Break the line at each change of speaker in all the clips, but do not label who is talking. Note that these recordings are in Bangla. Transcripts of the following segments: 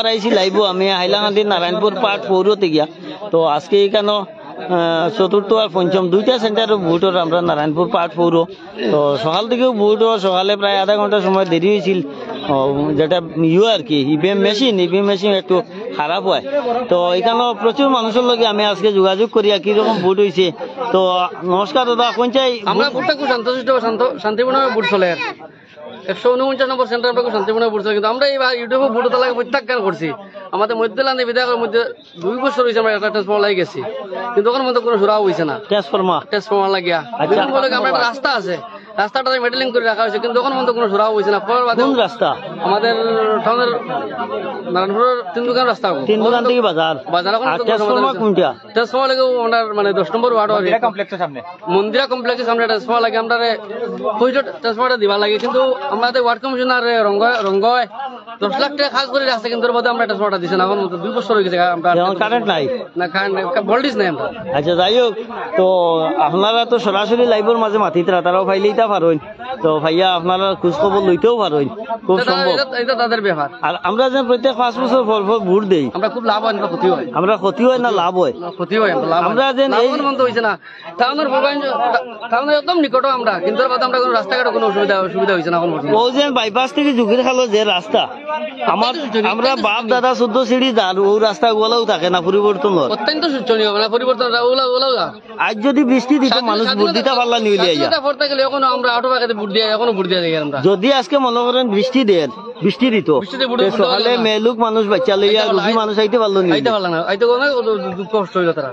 আইছি লাইব আমি হাইলাকান্দি নারায়ণপুর পার্ট 4 গিয়া। তো আজকে এখানে চতুর্থ আর পঞ্চম দুইটা সেন্টার ভোটর আমরা নারায়ণপুর পার্ট 4। তো সকাল থেকেও ভোট সকালে প্রায় আধা ঘন্টা সময় দেরি হয়েছিল, যেটা আর কি ইভিএম মেশিন একটু খারাপ হয়। তো এখানে প্রচুর মানুষের লগে আমি আজকে যোগাযোগ করি কিরকম ভোট হয়েছে। তো নমস্কার দাদা, কোন চাই?
আমরা ভোটটা খুব শান্তিপূর্ণভাবে ভোট চলে 149 নম্বর সেন্টার আমরা খুব শান্তিপূর্ণভাবে ভোট চলে। কিন্তু আমরা এইবার ইউটিউবে ভোট তালাকে প্রত্যাখ্যান করছি। আমাদের মধ্যলান্দি বিধায়কের মধ্যে 2 বছর হয়েছে আমরা একটা ট্রান্সফর্মার লাগিয়ে গেছি, কিন্তু ওখানে মধ্যে কোনো সুরাও হয়েছে না। ট্রান্সফর্মার লাগিয়া আমরা একটা রাস্তা আছে, রাস্তাটা মেডেলিং করে রাখা হয়েছে, কিন্তু ওখানে মধ্যে কোনো সুরাও হয়েছে না।
কোন রাস্তা? আমাদের
টাউনের নারায়ণপুরের 3 দোকান রাস্তা,
3 দোকান থেকে বাজার
ট্রান্সফর্মার লাগে আমরা মানে 10 নম্বর ওয়ার্ড মন্দিরা কমপ্লেক্সের সামনে ট্রান্সফর্মার লাগে আমরা ট্রান্সফর্মারটা দিবা লাগে। কিন্তু আমাদের ওয়ার্ড কমিশনার রঙ্গয় 10 লাখ টাকা খাস করে রাখছে, কিন্তু আমরা ট্রান্সফর্মারটা দিচ্ছি না। এখন 2 বছর হয়ে গেছে আমরা
কারেন্ট নাই,
না ভোল্টেজ নাই আমরা।
আচ্ছা যাই হোক, তো আপনারা তো সরাসরি লাইভের মাঝে মাতিতরা, তারাও ফাইলেই তা পারেন। তো ভাইয়া আপনারা খোঁজ খবর লইতেও পারেন, খুব সম্ভব।
এটা তাদের ব্যাপার।
আর আমরা যে প্রত্যেক 5 বছর পর পর ভোট দেই,
আমরা খুব লাভ হয় না ক্ষতি হয়?
আমরা ক্ষতি হয় না লাভ হয়?
ক্ষতি হয়। আমরা যে মন্দ হয়েছে না, টাউনের একদম নিকট আমরা, কিন্তু আমরা কোনো রাস্তাঘাটে কোনো সুবিধা হয়েছে না।
ও যে বাইপাস থেকে ঝুঁকির খালো যে রাস্তা, আমরা বাপ দাদা 14 সিঁড়ি যান, ও রাস্তা গুলাও থাকে না পরিবর্তন,
অত্যন্ত শোচনীয় না পরিবর্তন।
আজ যদি বৃষ্টি দিত মানুষ ভোট দিতে পারলা নিয়ে
গেলে এখন আমরা আটো পাকাতে ভোট দিয়ে এখনো ভোট দিয়ে যাই। আমরা
যদি আজকে মনে করেন বৃষ্টি দিত সকালে মেলুক মানুষ বাচ্চা লইয়া রুগী মানুষ আইতে পারলো না,
দুঃখ কষ্ট হইল তারা।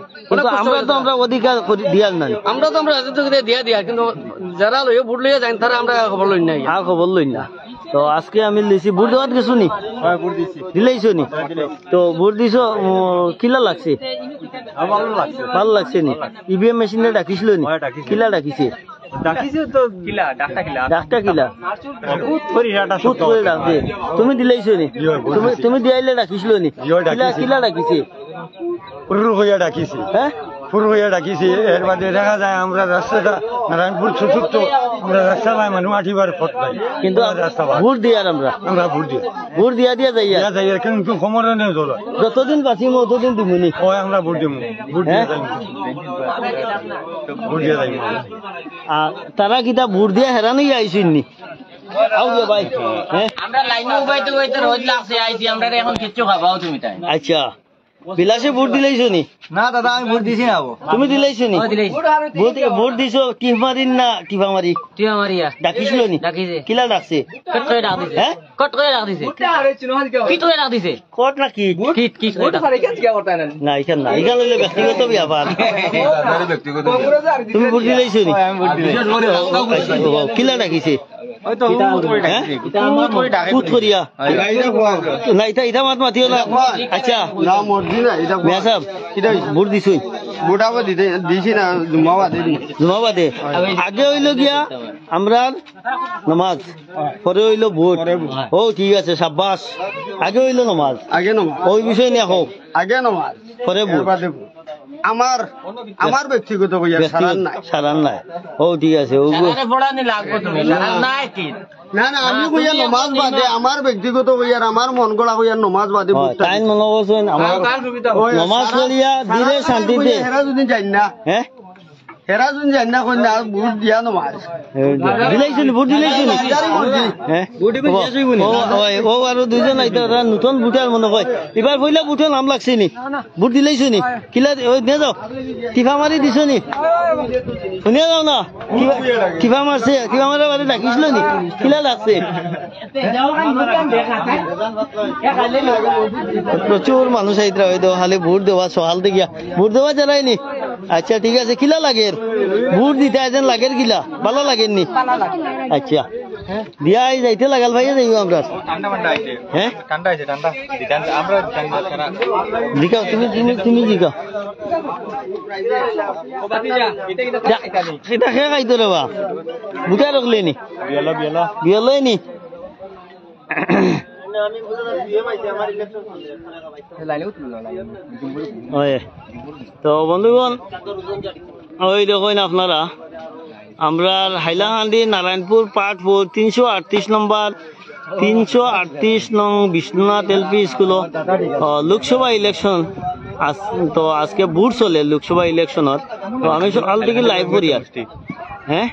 আমরা অধিকার দিয়ার নাই,
আমরা দিয়া কিন্তু যারা লইয়া ভোট লইয়া যান তারা আমরা খবর লই নাই,
আর খবর লই না। তো আজকে আমি লিছি ভোট দেওয়ার কিছু নি দিলাইছো নি? তো ভোট দিছ কিলা লাগছে? ভালো লাগছে নি? ইভিএম মেশিনে ডাকিছিল নি? কিলা ডাকিছে? তুমি দিলাইছো নি? তুমি দিয়াইলে ডাকিছিল নি? কিলা ডাকিছে?
ডাকিছি, হ্যাঁ পুরো হইয়া ডাকিছি। এর বাদে দেখা যায় আমরা রাস্তাটা নারায়ণপুর চতুর্থ, আমরা রাস্তা পাই মানুষ আঠিবার পথ পাই,
কিন্তু রাস্তা ভোট দিয়ে আমরা ভোট দিয়া যাই,
কিন্তু সমরে নেই দল
যতদিন বাঁচিম অতদিন দিমুনি।
আমরা ভোট দিম, ভোট দিয়ে যাই।
তারা কিতা ভোট দিয়া হেরানি আইসিন নি? আচ্ছা বিলাসে ভোট দিলাইছো নি?
না দাদা আমি ভোট দিছি না।
তুমি দিলাইছো নি? ভোট দিছো কিফারিন না টিফা মারি? ডাকিছিল নি? কিলা ডাকছে? কট না কি না? এখান না, এখান হইলে ব্যক্তিগত ব্যাপার। তুমি ভোট দিলাইছো নি? কিলা ডাকিছে? আচ্ছা ভোট দিছ? জুমাবাদে আগে হইল গিয়া আমরা নমাজ, পরে হইল ভোট। ও ঠিক আছে, সাব্বাস। আগে হইল নমাজ, ওই বিষয় নিয়ে হোক,
আগে নমাজ
পরে ভোট।
আমার ব্যক্তিগত
সারান নাই। ও ঠিক আছে,
না না আমি কইয়া নমাজ বাদে আমার ব্যক্তিগত কইয়ার আমার মন গড়া কইয়ার নমাজ বাদে
তাই মনে করছেন নমাজ পড়িয়া দিলে শান্তিতে।
হেরা যদি যাই না, হ্যাঁ হেরা যদি যাই না কই না ভোট দিয়া নমাজ
দিলাইছেন, ভোট দিলাইছেন। ও আর দুইজন আইতে নতুন ভোটার মনে হয় এবার পইলা ভোটের নাম লাগছে নি? ভোট দিলাইছো নি? কিলা নিয়ে যাও, টিফা মারি দিছ নি? শুনিয়া যাও না, কিফা মারছে, কিফা মারা বাড়ি ডাকিছিল নি? কিলা লাগছে? প্রচুর মানুষ আইতরা হয়তো খালি ভোট দেওয়া সকাল থেকে ভোট দেওয়া যারাইনি। আচ্ছা ঠিক আছে, কিলা লাগে ভোট দিতে যেন লাগের? কিলা ভালো লাগেননি? আচ্ছা দিয়া যাইতে লাগাল ভাইয়া যাইব আমরা। হ্যাঁ জিকাও, তুমি জিকাও। সেটা খেয়ে খাইতো রে বা বুঝা রাখলে নি? বিয়লাই নি? তো বন্ধুগণ ওই দেখুন আপনারা, আমরা হাইলাকান্দি নারায়ণপুর পার্ট 4 338 নম্বর 338 নং Biswanath LP school Lok Sabha election তো আজকে ভোট চলে লোকসভা ইলেকশনত তো আমি সকাল থেকে লাইভ করি আর হ্যাঁ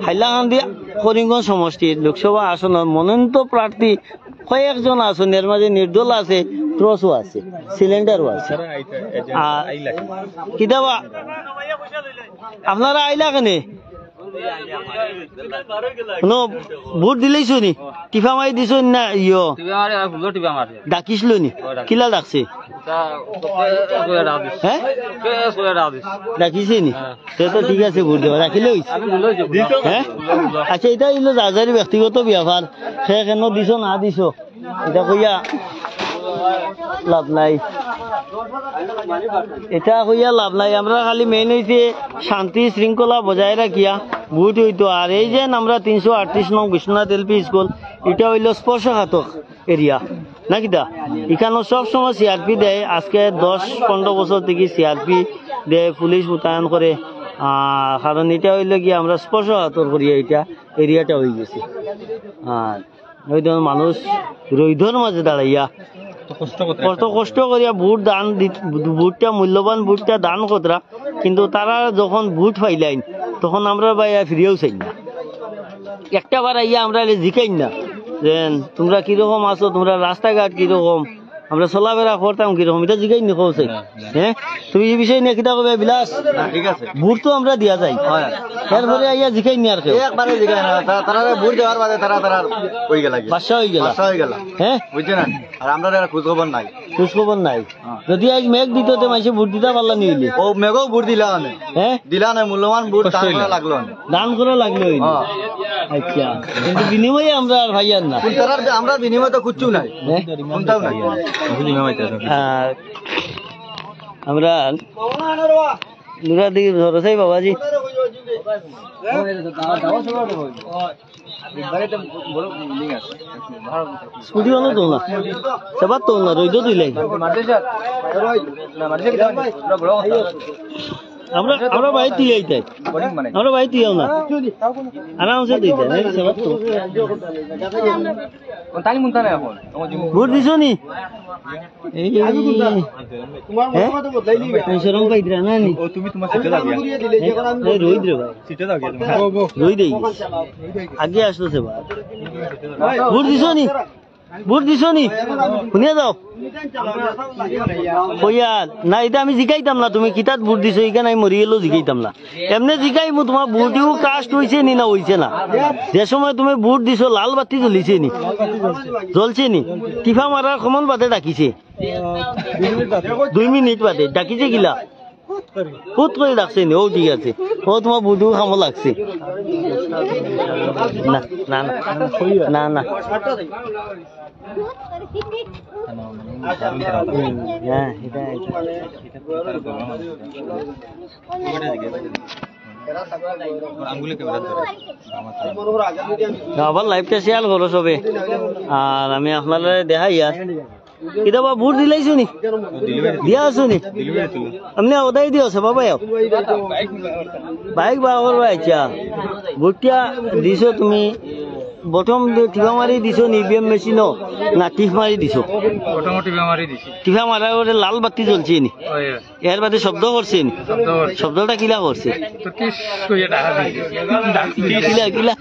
হাইলাকান্দি করিমগঞ্জ সমষ্টির লোকসভা আসনের মনোনীত প্রার্থী কয়েকজন আছেন এর মাঝে নির্দল আছে ট্রসও আছে সিলিন্ডারও আছে আর কিতাবা আপনারা আইলা কেনে ভোট দিলেইছো নি টিফা মারি দিছ না ইয় ডাকিছিল নি কিলা ডাকছে হ্যাঁ ডাকিছে নি তো ঠিক আছে ভোট দেওয়া রাখিলে হ্যাঁ আচ্ছা এটা হইলো যার ব্যক্তিগত ব্যাপার সে কেন দিছ না দিছ এটা কইয়া লাভ নাই এটা কইয়া লাভ নাই আমরা খালি মেইন হইছে শান্তি শৃঙ্খলা বজায় রাখিয়া ভোট হইতো আর এই যে আমরা 338 নং বিশ্বনাথ এলপি স্কুল এটা হইলো স্পর্শঘাতক এরিয়া না কিটা এখানে সবসময় সিআরপি দেয় আজকে 10-15 বছর থেকে সিআরপি দেয় পুলিশ মোতায়েন করে কারণ এটা হইলো কি আমরা স্পর্শঘাতক করি এটা এরিয়াটা হয়ে গেছে আর ওই মানুষ রৈধর মাঝে দাঁড়াইয়া কত কষ্ট করিয়া ভোট দান ভোটটা মূল্যবান ভোটটা দান কতরা কিন্তু তারা যখন ভোট পাইলেন তখন আমরা বাইয়া ফিরেও চাই না একটা বার আইয়া আমরা জিকাই না যে তোমরা কিরকম আছো তোমরা রাস্তাঘাট কিরকম আমরা চলাফেরা করতাম কিরকম এটা জিকাই নি কৌছে হ্যাঁ তুমি এই বিষয় নিয়ে কিতা কবে বিলাস ঠিক আছে ভোট তো আমরা দিয়া যাই এরপরে আইয়া জিকাই নি আর কেউ
একবারে জিগায় না তারা ভোট দেওয়ার বাদে তারা হয়ে গেল
বাদশা হয়ে গেল
হ্যাঁ বুঝছে না আর আমরা খোঁজ খবর নাই
যদি আজ মেঘ দিত তো মাসে ভোট দিতে পারলা নিলে
ও মেঘও ভোট দিলা
হ্যাঁ
দিলা না মূল্যবান ভোট লাগলো
দান করে লাগলো আচ্ছা কিন্তু বিনিময়ে আমরা আর ভাইয়ার না
আমরা বিনিময় তো কুচ্ছু নাই কোনটাও নাই
আমরা নুরা দিকে ধরছাই বাবাজি স্কুটি হলো তো না সেবার তো না রইদ দিলে আমরা ভাই তুই আইতাই আমরা ভাই তুই না আরামসে দিতে সেবার তো ভোট দিছ নি শরম পাইতরা না নি রোহিত রে ভাই রোহিত আগে আসলো সে ভোট দিছ নি ভোট দিছ নি শুনিয়া যাও কইয়া না এটা আমি জিকাইতাম না তুমি কিতাত ভোট দিছো এখানে আমি মরি গেলেও জিকাইতাম না এমনি জিকাই মু তোমার ভোটিও কাস্ট হয়েছে নি না হয়েছে না যে সময় তুমি ভোট দিছো লাল বাতি জ্বলিছে নি জ্বলছে নি টিফা মারার সমন বাদে ডাকিছে 2 মিনিট বাদে ডাকিছে গিলা খুদ করে ডাকছে নি ও ঠিক আছে ও তোমার ভোটিও খাম লাগছে না না না না আবার লাইভটা শেয়ার করো সবে আর আমি আপনারা দেখাই আর কিতাবা ভোট দিলাইছো নি দিয়া আছো নি আপনি ওদাই দিয়েছে বাবা বাইক বা করবা আচ্ছা ভোটটা দিছো তুমি প্রথম টিফা মারি দিছো নি ইভিএম মেশিনও না টিফ মারি দিছো টিফা মারার পরে লাল বাতি জ্বলছে নি এর বাদে শব্দ করছে নি শব্দটা কিলা করছে কিলা কিলা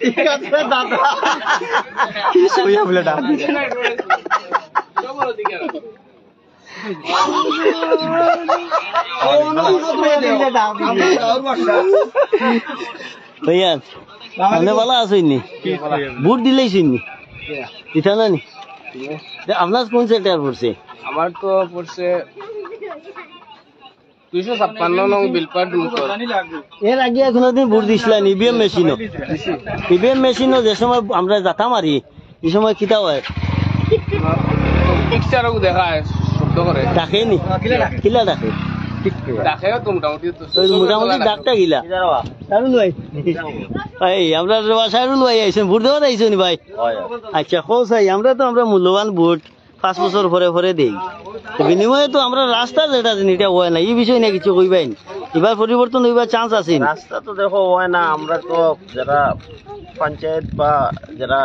ঠিক আছে দাদা বলে ডাক ভাইয়া আপনি ভালো আছেননি ভোট দিলেইছেননি দিতা না নি আপনার কোন সেক্টর পড়ছে
আমার তো পড়ছে 256 নং বিলপাট
এর আগে এখন দিন ভোট দিছিলেন ইভিএম মেশিনও ইভিএম মেশিনও যে সময় আমরা যাতা মারি এই সময় কিতা হয়
পিকচারও দেখায় শব্দ করে
ডাকেনি কিলা ডাকে
ডাকেও তো মোটামুটি
মোটামুটি ডাকটা গিলা সারুল ভাই ভাই আমরা সারুল ভাই আইছেন ভোট দেওয়া আইছো নি ভাই আচ্ছা কৌসাই আমরা তো আমরা মূল্যবান ভোট 5 বছর পরে পরে দেই বিনিময়ে তো আমরা রাস্তা যেটা এটা হয় না এই বিষয় নিয়ে কিছু কইবাই এবার পরিবর্তন হইবার চান্স আছে
রাস্তা তো দেখো হয় না, আমরা তো যারা পঞ্চায়েত বা যারা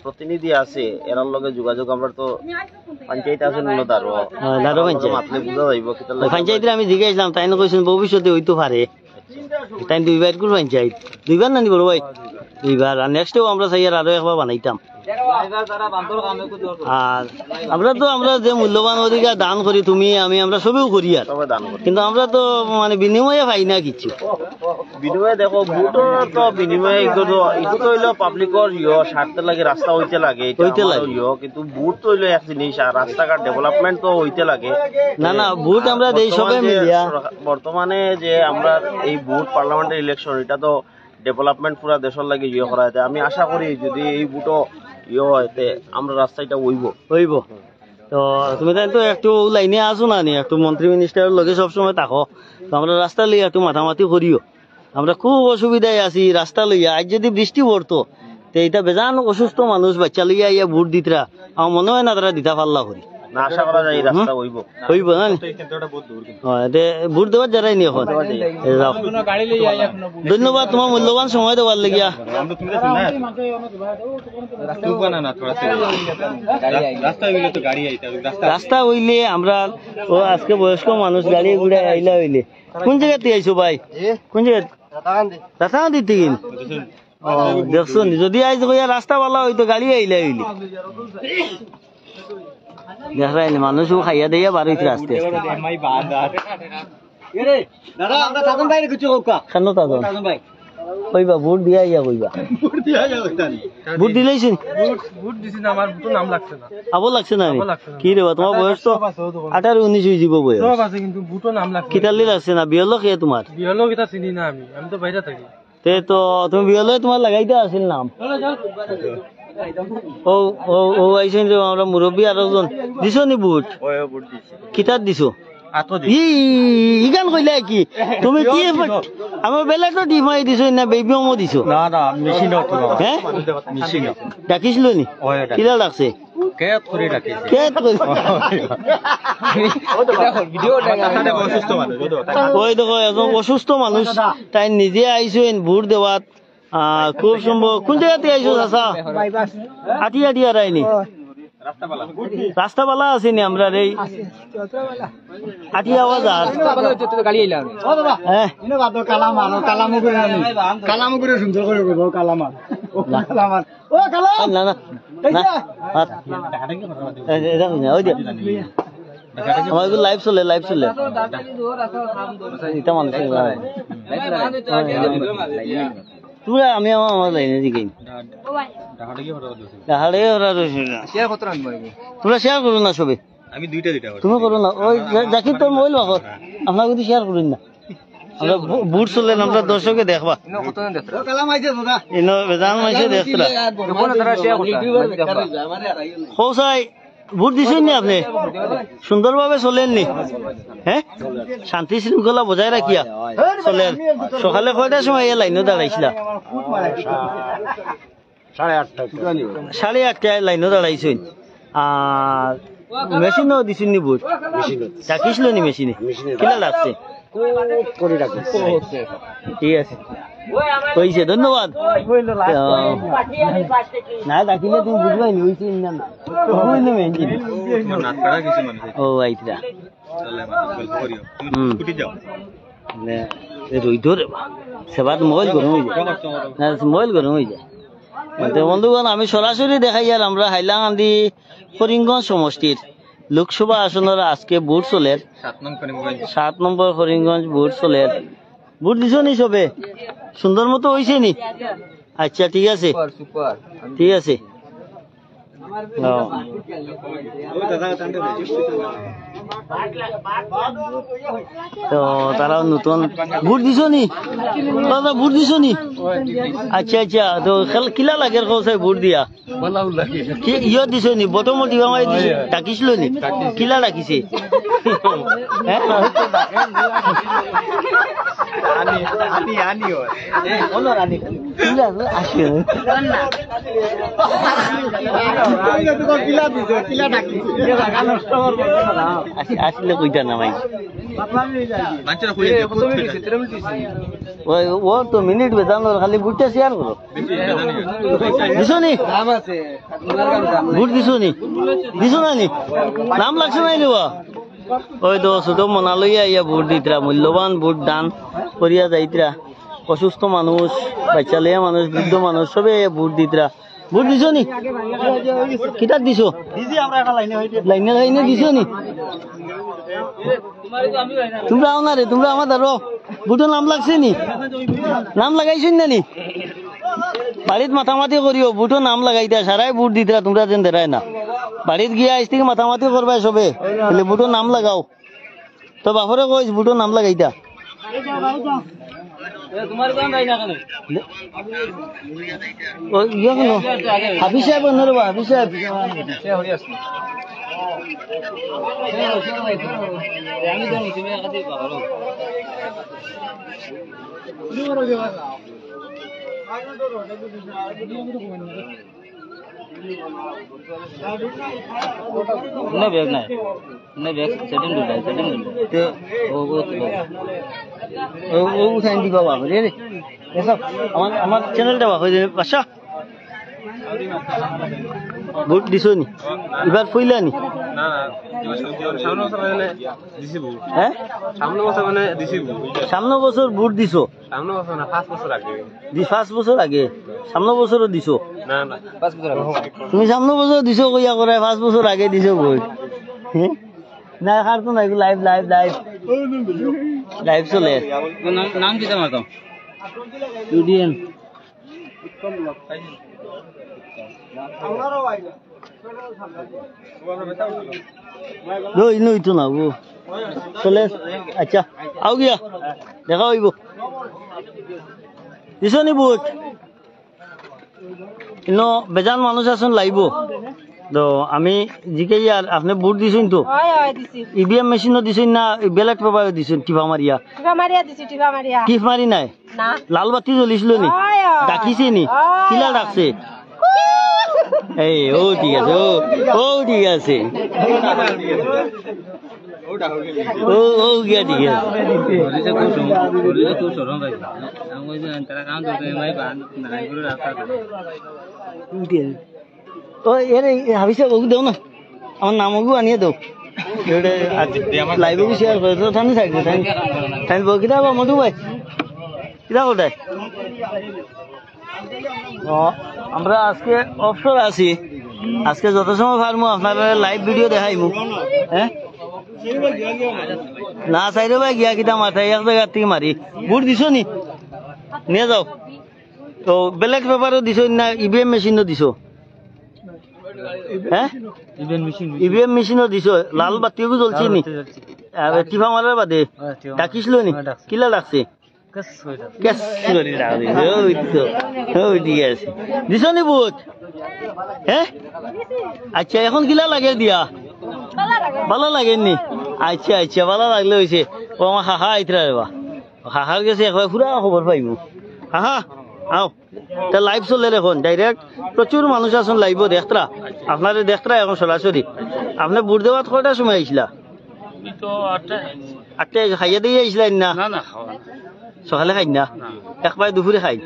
প্রতিনিধি আছে এরার লগে যোগাযোগ আমরা তো পঞ্চায়েত আছে দারো
দারো পঞ্চায়েত
মাতলে বুঝা যাইব কিতা
পঞ্চায়েতে আমি জিজ্ঞাসলাম তাই না কইছেন ভবিষ্যতে হইতে পারে তাই 2 বার করে পঞ্চায়েত 2 বার না নি বড় ভাই 2 বার আর নেক্সটেও আমরা চাই আরো একবার বানাইতাম আর আমরা যে মূল্যবান অধিকার দান করি তুমি আমি আমরা সবেও করি আর
সবাই দান করে।
কিন্তু আমরা তো মানে বিনিময়ে পাই না কিছু
বিনিময়ে দেখো ভোটর তো বিনিময়ে এগুলো তো হইলো পাবলিকর স্বার্থে লাগে, রাস্তা হইতে লাগে,
হইতে লাগে।
কিন্তু ভোট তো হইলো এক জিনিস, আর রাস্তাঘাট ডেভেলপমেন্ট তো হইতে লাগে।
না ভোট আমরা দেই সবে মিলিয়া
বর্তমানে যে আমরা এই ভোট পার্লামেন্টের ইলেকশন এটা তো ডেভেলপমেন্ট পুরা দেশের লাগে করা যায়। আমি আশা করি যদি এই ভোটও হয় তে আমরা রাস্তাটা
হইব তো তুমি তাই তো একটু লাইনে আসো না নি একটু মন্ত্রী মিনিস্টারের লগে সবসময় থাকো তো আমরা রাস্তা লইয়া একটু মাথামাতি করিও আমরা খুব অসুবিধায় আছি রাস্তা লইয়া আজ যদি বৃষ্টি পড়তো তো এটা বেজান অসুস্থ মানুষ বাচ্চা লইয়া ইয়া ভোট দিতরা আমার মনে হয় না তারা দিতা পাল্লা করি
না, আশা করা যায় এই রাস্তা
হইব না ভোট দেওয়ার যারাই নি এখন যাও ধন্যবাদ তোমার মূল্যবান সময় দেওয়ার লাগিয়া রাস্তা হইলে আমরা ও আজকে বয়স্ক মানুষ গাড়ি ঘুরে আইলা হইলে কোন জায়গাতে আইছো ভাই কোন জায়গা রাতাগান্ধি থেকে দেখছো যদি আইস রাস্তা ভালো হইতো গাড়ি আইলা হইলে দেখাই মানুষও খাইয়া দিয়া বার হইতে আস্তে কইবা ভোট দিয়া ইয়া কইবা ভোট দিলেইছেন আবো লাগছে না কি রে তোমার বয়স তো 18-19 হয়ে যাব বয়স কিতালি লাগছে না বিয়লো খেয়ে তোমার তে তো তুমি বিয়লো তোমার লাগাইতে আসিল নাম ও ও ও আইছেন যে আমরা মুরব্বী আর একজন দিছো নি ভোট কিতার দিছো ইগান কইলা কি তুমি কি আমার বেলা তো ডিমাই দিছো না বেবিও দিছো
না না মেশিন
হ্যাঁ ডাকিছিল নি কিলা লাগছে
কেত করে ডাকিছে
কেত করে ওই দেখো একজন অসুস্থ মানুষ তাই নিজে আইছেন ভোট দেওয়াত খুব সম্ভব কোন জায়গাতে আইছো চাচা আটিয়া দিয়া রাইনি রাস্তা বালা আছে নি আমরা এই আটিয়া বাজার
কালামুগুড়ি সুন্দর করে কালামার
না না আমার লাইভ চলে এটা মানুষ তোমরা আমি আমার লাইনে দিকে তোমরা শেয়ার করো না সবে তুমি করো না ওই জাকির তোর মোবাইল বাকর আপনার কিন্তু শেয়ার করুন না আমরা বুট চললেন আমরা দর্শকে দেখবা বেজান মাইছে দেখতরা কৌসাই ভোট দিছেন নি আপনি সুন্দরভাবে চলেননি হ্যাঁ শান্তি শৃঙ্খলা বজায় রাখিয়া চলেন সকালে কয়টার সময় এই লাইনে দাঁড়াইছিলা 8:30 লাইনে দাঁড়াইছেন আর মেশিনও দিছেন নি ভোট ডাকিছিল নি মেশিনে কিলা লাগছে ঠিক আছে কইছে ধন্যবাদ না ডাকিলে তুমি বুঝবাই নি হইছে না ও আইতরা রইদরে সেবাত মোবাইল গরম হয়ে যায় বন্ধুগণ আমি সরাসরি দেখাই আর আমরা হাইলাকান্দি করিমগঞ্জ সমষ্টির লোকসভা আসনের আজকে ভোট চলের 7 নম্বর করিমগঞ্জ ভোট চলের ভোট দিছ নি সবে সুন্দর মতো হয়েছে নি আচ্ছা ঠিক আছে তো তারা নতুন ভোট দিছ নি ভোট দিছ নি আচ্ছা তো কিলা লাগে ভোট দিয়া ইয়ত দিছ নি বটমত দিবা মাৰি দিছে ডাকিছিল নি কিলা ডাকিছে আসলে কইটা না ভাই ও তো মিনিট বেতন খালি বুটটা শেয়ার করো দিছো নি বুট দিছো নি দিছো না নি নাম লাগছে নাই দেবা ওই তো ছোট মনা লইয়া ইয়া বুট দিতরা মূল্যবান বুট দান করিয়া যাইতরা অসুস্থ মানুষ বাচ্চা লিয়া মানুষ বৃদ্ধ মানুষ সবে বুট দিতরা বুট দিছো নি কিতাব দিছো লাইনে লাইনে দিছো নি তোমরা আও না রে তোমরা আমার ধরো বুটের নাম লাগছে নি নাম লাগাইছেন না নি বাড়িত মাথামাতি করিও বুটো নাম লাগাইতা সারাই বুট দিতরা তোমরা যেন দেরাই না বাড়িত গিয়া আইস থেকে মাথামাতি করবাই সবে বলে বুটো নাম লাগাও তো বাপরে কইস বুটো নাম লাগাইতা হাফিজ সাহেব নরবা হাফিজ সাহেব ব্যাগ নাই ব্যাগ সেটিং ও উঠাই দিবা বাবা রে এসব আমার চ্যানেলটা বাবা বাসা বুট দিছো নি এবার ফইলা নি হ্যাঁ সামনে বছর বুট দিছো 5 বছর আগে সামনে বছরও দিছো তুমি সামনে বছর দিছো কইয়া করে 5 বছর আগে দিছো বই না আর তো নাই লাইভ লাইভ লাইভ লাইভ চলে নাম কি তোমার নাম ইউডিএন নই নই তো না ও চলে আচ্ছা আও গিয়া দেখা হইব দিছো নি বুট ইনো বেজান মানুষ আছেন লাইব তো আমি জিকে আর আপনি বুট দিছেন তো ইভিএম মেশিনও দিছেন না ব্যালট পেপারও দিছেন টিপা মারিয়া টিপ মারি নাই লাল বাতি জ্বলিছিল নি ডাকিছে নি কিলা ডাকছে এই ও ঠিক আছে ও ঠিক আছে ও গিয়া ঠিক আছে ও এর হাবিসা বউ দেও না আমার নামগু আনিয়ে দাও লাইভে শেয়ার করে তো থানি থাকবে থানি বউ কিনা বা মধু ভাই কিনা কোথায় আমরা আজকে অবসর আছি আজকে যত সময় পারমু আপনার লাইভ ভিডিও দেখাইমু হ্যাঁ না চাইরে ভাই গিয়া কিতা মাথায় এক জায়গার থেকে মারি বুট দিছো নি নিয়ে যাও তো ব্যালট পেপারও দিছো না ইভিএম মেশিনও দিছো হ্যাঁ ইভিএম মেশিনও দিছো লাল বাতিও জ্বলছি নি টিফা মারার বাদে ডাকিছিল নি কিলা ডাকছে দিছ নি বুট হ্যাঁ আচ্ছা এখন কিলা লাগে দিয়া ভালো লাগেনি আচ্ছা আচ্ছা ভালো লাগলে হয়েছে ও আমার হাহা আইতরা রেবা হাহার গেছে একবার পুরা খবর পাইব হাহা আও তা লাইভ চলে এখন ডাইরেক্ট প্রচুর মানুষ আছেন লাইভ দেখতরা আপনার দেখতরা এখন সরাসরি আপনি বুট দেওয়ার কয়টার সময় আইসলা আটটা খাইয়া দিয়ে আইসলেন না সকালে খাই না একবার দুপুরে খাই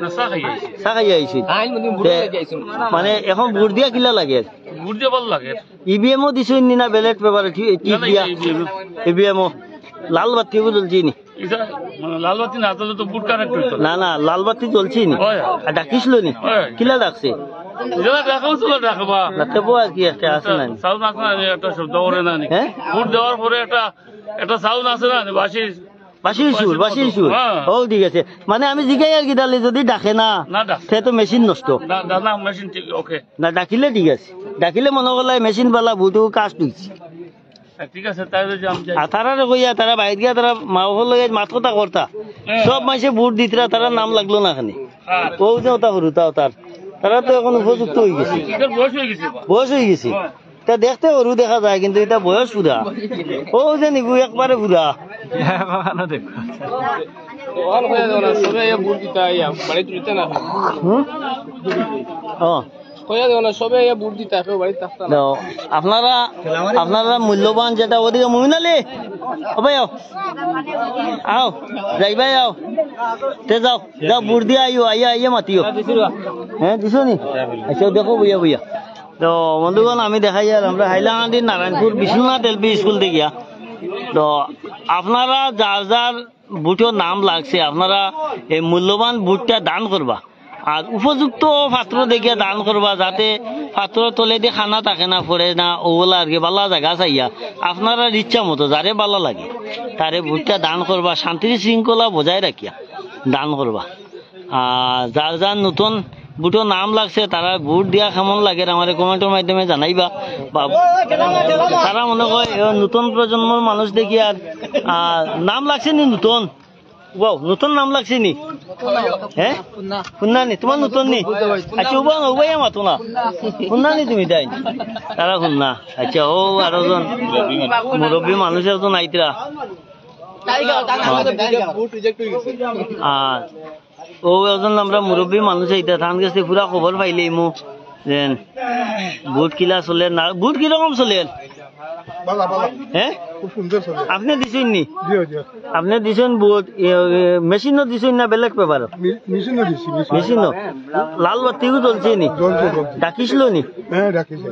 চা খাই আইছি মানে এখন বুট দিয়া কিলা লাগে ইভিএমও দিছুন নি না ব্যালট পেপার ইভিএমও লাল বাতি জ্বলছি নি
লাল বাতি না জ্বললে তো বুট কানেক্ট হইতো
না না লাল বাতি জ্বলছি নি ডাকিছিল নি কিলা ডাকছে
বুট দেওয়ার পরে একটা সাউন্ড আছে না
বাসির সুর ও ঠিক আছে মানে আমি জিগাই আর কি ডালে যদি ডাকে না সে তো মেশিন নষ্ট না ডাকিলে ঠিক আছে ডাকিলে মনে করলে মেশিন বালা বুটু কাজ তুলছি
ঠিক আছে তাই
তারা কইয়া তারা বাইরে গিয়া তারা মাহল মাত কথা করতা সব মাসে বুট দিতরা তারা নাম লাগলো না খানি ও যে ওটা হরু তাও তারা তো এখন উপযুক্ত হয়ে গেছে বয়স হয়ে গেছে তা দেখতে হরু দেখা যায় কিন্তু এটা বয়স পুরা ও যে নিগু একবারে পুরা আপনারা আপনারা মূল্যবান যেটা ওদিকে মুমিন আলী ভাই আও যাইবাই আও তে যাও যাও বুট দিয়ে আইও আইয়া আইয়া মাতিও হ্যাঁ দিছো নি আচ্ছা দেখো বইয়া বইয়া তো বন্ধুগণ আমি দেখাই আর আমরা হাইলাকান্দি নারায়ণপুর বিশ্বনাথ এলপি স্কুল দেখিয়া তো আপনারা যার যার বুটের নাম লাগছে আপনারা এই মূল্যবান বুটটা দান করবা আর উপযুক্ত পাত্র দেখিয়া দান করবা যাতে পাত্র তলে দিয়ে খানা থাকে না পড়ে না ওগুলা আর কি বালা জায়গা চাইয়া আপনারা ইচ্ছা মতো যারে বালা লাগে তারে বুটটা দান করবা শান্তির শৃঙ্খলা বজায় রাখিয়া দান করবা আর যার যার নতুন বুটের নাম লাগছে তারা বুট দিয়া কেমন লাগে আমার কমেন্টের মাধ্যমে জানাইবা বা তারা মনে হয় নতুন প্রজন্মের মানুষ দেখি আর নাম লাগছে নি নতুন নতুন নাম লাগছে নি হ্যাঁ শুননা নি তোমার নতুন নি আচ্ছা উবাই মাতো না শুননা নি তুমি তাই তারা শুননা আচ্ছা ও আরো জন মুরব্বী মানুষ একজন আইতরা আর ও একজন আমরা মুরব্বী মানুষ আইতা ধান গেছে পুরা খবর পাইলে মু যেন বুট কিলা চলে না বুট কিরকম চলে হ্যাঁ আপনি দিছেন নি আপনি দিছেন বুট মেশিনও দিছেন না বেলেগ পেপার মেশিনও লাল বাতিও চলছে নি ডাকিছিল নি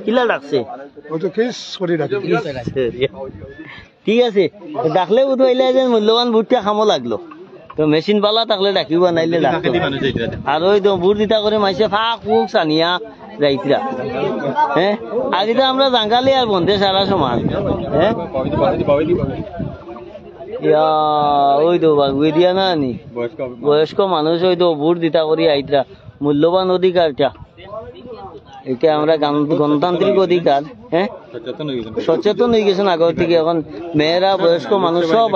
কিলা ডাকছে ঠিক আছে ডাকলে উঠবাইলে যে মূল্যবান বুটটা খামো লাগলো তো মেশিন পালা থাকলে ডাকিব নাইলে আর ওই তো বুট দিতা করে মাইছে ফাঁক ফুক সানিয়া যাইতরা হ্যাঁ আগে তো আমরা জাঙ্গালি আর বন্ধে সারা সমান হ্যাঁ ওই তো বাগুয়ে দিয়া না নি বয়স্ক মানুষ ওই তো বুট দিতা করি আইতরা মূল্যবান অধিকারটা এটা আমরা গণতান্ত্রিক অধিকার হ্যাঁ সচেতন হয়ে গেছেন আগের থেকে এখন মেয়েরা বয়স্ক মানুষ সব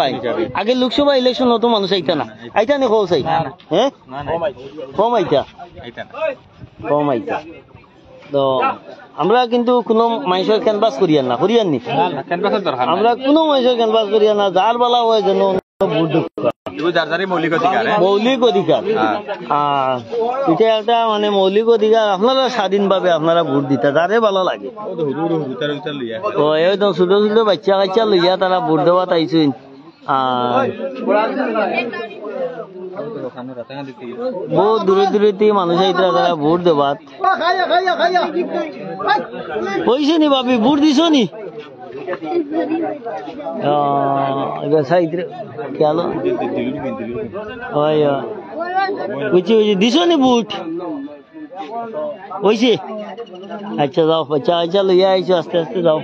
আগে লোকসভা ইলেকশন অত মানুষ আইতা না আইতা নি খোঁজ আই হ্যাঁ কম আইতা কম আইতা তো আমরা কিন্তু কোনো মানুষের ক্যানভাস করিয়ান না করিয়ান নি আমরা কোনো মানুষের ক্যানভাস করিয়ান না যার বেলা হয় যেন মৌলিক অধিকার এটা একটা মানে মৌলিক অধিকার আপনারা স্বাধীন ভাবে আপনারা ভোট দিতে যারে ভালো লাগে একদম ছোট ছোট বাচ্চা কাচ্চা লইয়া তারা ভোট দেওয়া তাইছেন বহুত দূরে দূরে মানুষ আইতরা তারা ভোট দেবাত হয়েছে নি ভাবি ভোট দিছ নি দিছ নি বুট হয়েছে আচ্ছা যাও বাচ্চা আচ্ছা লইয়া আইছো আস্তে আস্তে যাও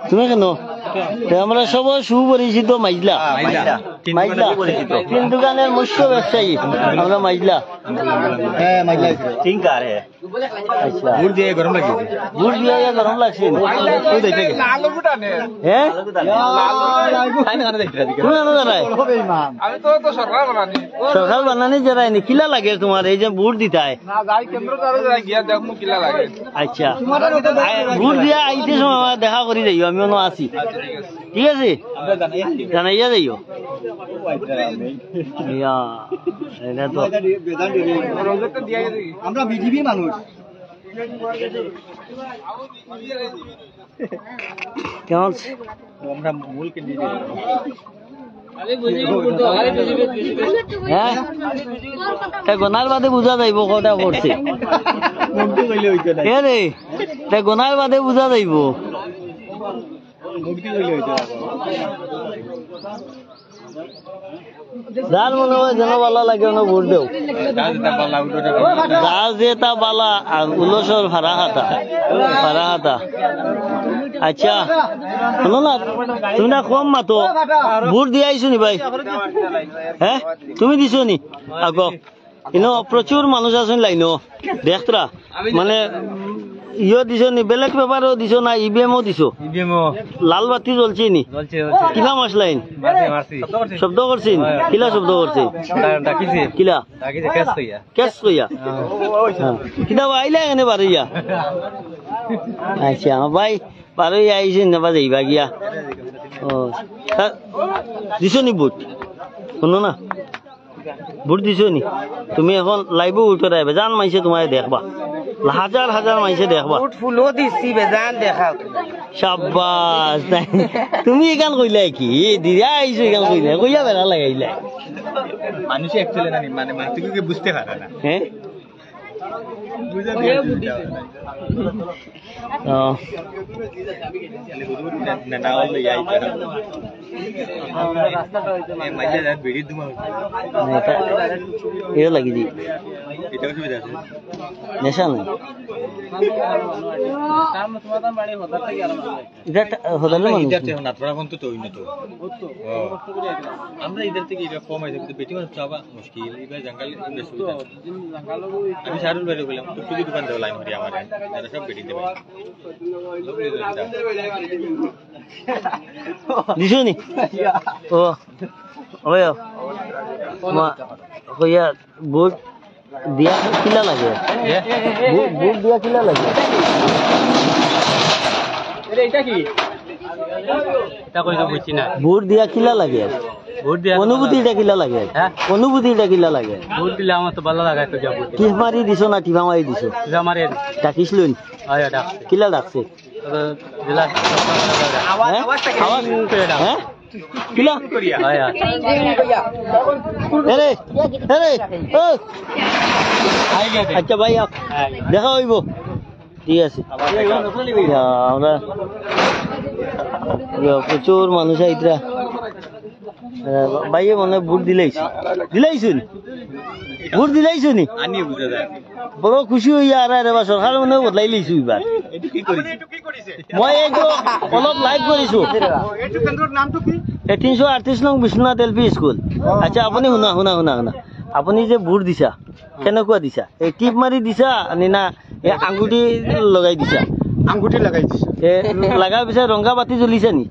তুমি কেন আমরা সবাই সুপরিচিত মাইজলা মাইজলা তিন দোকানের মুখ্য ব্যবসায়ী আমরা মাইজলা বুট দিয়ে গরম লাগছে হ্যাঁ সরকার বানানি যারাই কিলা লাগে তোমার এই যে বুট দিতায় আচ্ছা বুট দিয়া আইতে সময় দেখা করি যাইও আমি অন্য আছি ঠিক আছে জানাইয়া যাইও
আমরা বিজেপি মানুষ
কেমন হ্যাঁ গোনার বাদে বুঝা যাইব কটা করছে গোনার বাদে বুঝা যাইব যার মনে হয় যেন ভালো লাগে ভোট দেও যার যেটা বালা আর উলসর ভাড়া হাতা আচ্ছা শোনো না তুমি না কম মাতো ভোট দিয়ে আইছো নি ভাই হ্যাঁ তুমি দিছো নি আগ প্রচুর মানুষ আছেন লাইন দেখতরা মানে ইয়ে দিছো নি ব্যালট পেপারও দিছো না ইভিএমও দিছো লাল বাতি জ্বলছে নি কিলা মশলাইন শব্দ করছিন কিলা শব্দ করছে কিলা কেস কইয়া কিতা আইলা এনে বারইয়া আচ্ছা ভাই বারইয়া আইছেন না যাইবা গিয়া ও দিছো নি বুট শুনো না বুট দিছো নি তুমি এখন লাইভও উঠে আইবা জান মাইছে তোমায় দেখবা হাজার হাজার মাইছে দেখবা
ফুলও দিছি বেজান দেখাও
শাবাশ তুমি এখান কইলাই কি দিয়া আইছো এখান কইলাই কইয়া বেলা লাগাইলা
মানুষ একচুয়ালি না মানে মানুষকে বুঝতে পারে না
হ্যাঁ এ লাগি দি নেশা নাই
আমরা ইধার থেকে এটা কম আছে কিন্তু বেটি মানুষ চাওয়া মুশকিল এবার জঙ্গল আমি শাহরুল ভাই বললাম তো শুধু দোকান দেওয়া লাইন হরি আমার যারা সব বেটি দেবে
দিছো নি ও ওই কইয়া বুট দিয়া কিলা লাগে বুট দিয়া কিলা লাগে বুট দিয়া কিলা লাগে অনুভূতিটা কিলা লাগে অনুভূতিটা কিলা লাগে
ভোট দিলে আমার তো ভালো লাগে
টিপ মারি দিছো না টিপা মারি দিছো ডাকিছিল কিলা ডাকছে কিলা আচ্ছা ভাই দেখা হইব ঠিক আছে আমরা প্রচুর মানুষ আইতরা ভাইয়ে মনে বুট দিলাইছুন বুট দিলাইছো নি বড় খুশি হইয়া আর এবার সরকার মনে বদলাই লইছো এবার মই এইটো অলপ লাইভ কৰিছো 338 নং বিশ্বনাথ এলপি স্কুল আচ্ছা আপুনি শুনা শুনা শুনা শুনা আপুনি যে বুট দিছা কেনেকুৱা দিছা এই টিপ মাৰি দিছা না এই আঙ্গুঠি লগাই দিছা
আঙ্গুঠি লাগাই দিছে
লাগাৰ পিছত ৰঙা বাতি জ্বলিছে নি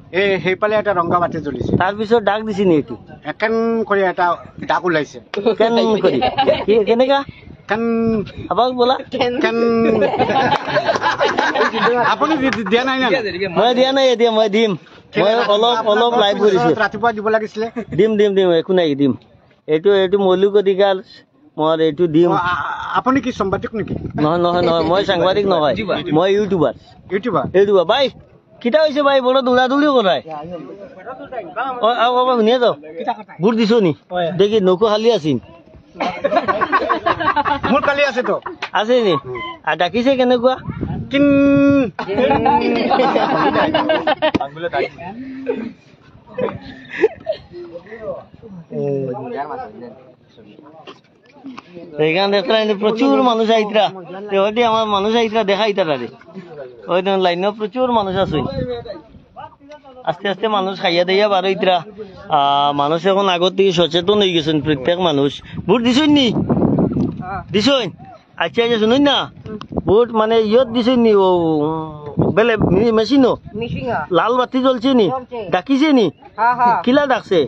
সেইফালে এটা ৰঙা বাতি জ্বলিছে
তাৰপিছত ডাক দিছে নি এইটো
একেন কৰি এটা ডাক ওলাইছে
কেন কৰি কেনেকা
কেন
আবাক বলা
কেন আপুনি দিয়া নাই না
মই দিয়া নাই এতিয়া মই দিম মই অলপ অলপ লাইভ কৰিছো
ৰাতিপুৱা দিব লাগিছিলে
দিম দিম দিম একো নাই দিম এইটো মৌলিক অধিকাৰ মই এইটো দিম
আপুনি কি সাংবাদিক নেকি
নহয় নহয় নহয় মই সাংবাদিক নহয় মই ইউটিউবাৰ ইউটিউবাৰ ভাই কিটা হৈছে ভাই বড় দৌড়াদৌড়িও করায় শুনিয়ে যাও বুট দিছো নি দেখি নৌকো খালি আছিন
মোৰ কালি আছে তো
আছে নি আর ডাকিছে কেনেকুৱা
কিন এখানে দেখলেন প্রচুর মানুষ আইতরা ওইটি আমার মানুষ আইতরা দেখাইতারা রে ওই লাইনে প্রচুর মানুষ আছে আস্তে আস্তে মানুষ খাইয়া দিয়া বারোইতরা মানুষ এখন আগত থেকে সচেতন হয়ে গেছেন প্রত্যেক মানুষ ভোট দিছই নি দিছই আচ্ছা আচ্ছা শুনুন না ভোট মানে ইয়ত দিছই নি ও বেলে মেশিনও লাল বাতি জ্বলছে নি ডাকিছে নি কিলা ডাকছে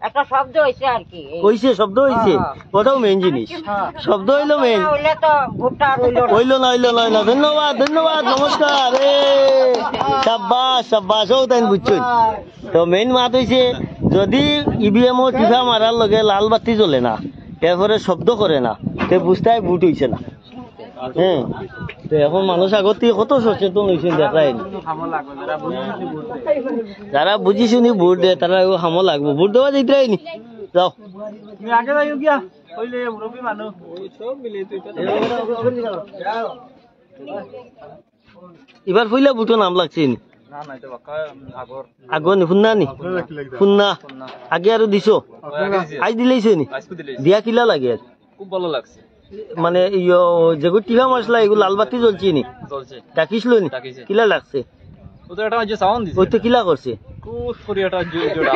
একটা শব্দ হইছে আর কি
কইছে শব্দ হইছে ওটাও মেইন জিনিস শব্দ হইলো মেইন
হইলে তো ভুট্টা
হইলো না হইলো না ধন্যবাদ ধন্যবাদ নমস্কার সাব্বাস সাব্বাস ও তাই বুঝছুন তো মেইন মাত হইছে যদি ইভিএম ও টিফা মারার লগে লাল বাতি জ্বলে না এরপরে শব্দ করে না তে বুঝতাই বুট হইছে না হ্যাঁ তো এখন মানুষ আগত থেকে কত সচেতন হয়েছেন দেখায় যারা বুঝি শুনি ভোট দেয় তারা হামো লাগবো ভোট দেওয়া যাইতে নি যাও আগে যাই গিয়া মুরব্বী মানুষ এবার ফুইলা বুটো নাম লাগছে নি আগর নি শুননা নি শুননা আগে আর দিছো আজ দিলেইছে নি দিয়া কিলা লাগে
খুব ভালো লাগছে
মানে যেগুলো টিহা মশলা এগুলো লাল বাতি জ্বলছে নি ডাকিছিল নি কিলা লাগছে
ওটা একটা যে সাউন্ড দিছে
ওই তো কিলা করছে
খুব করে একটা জোড়া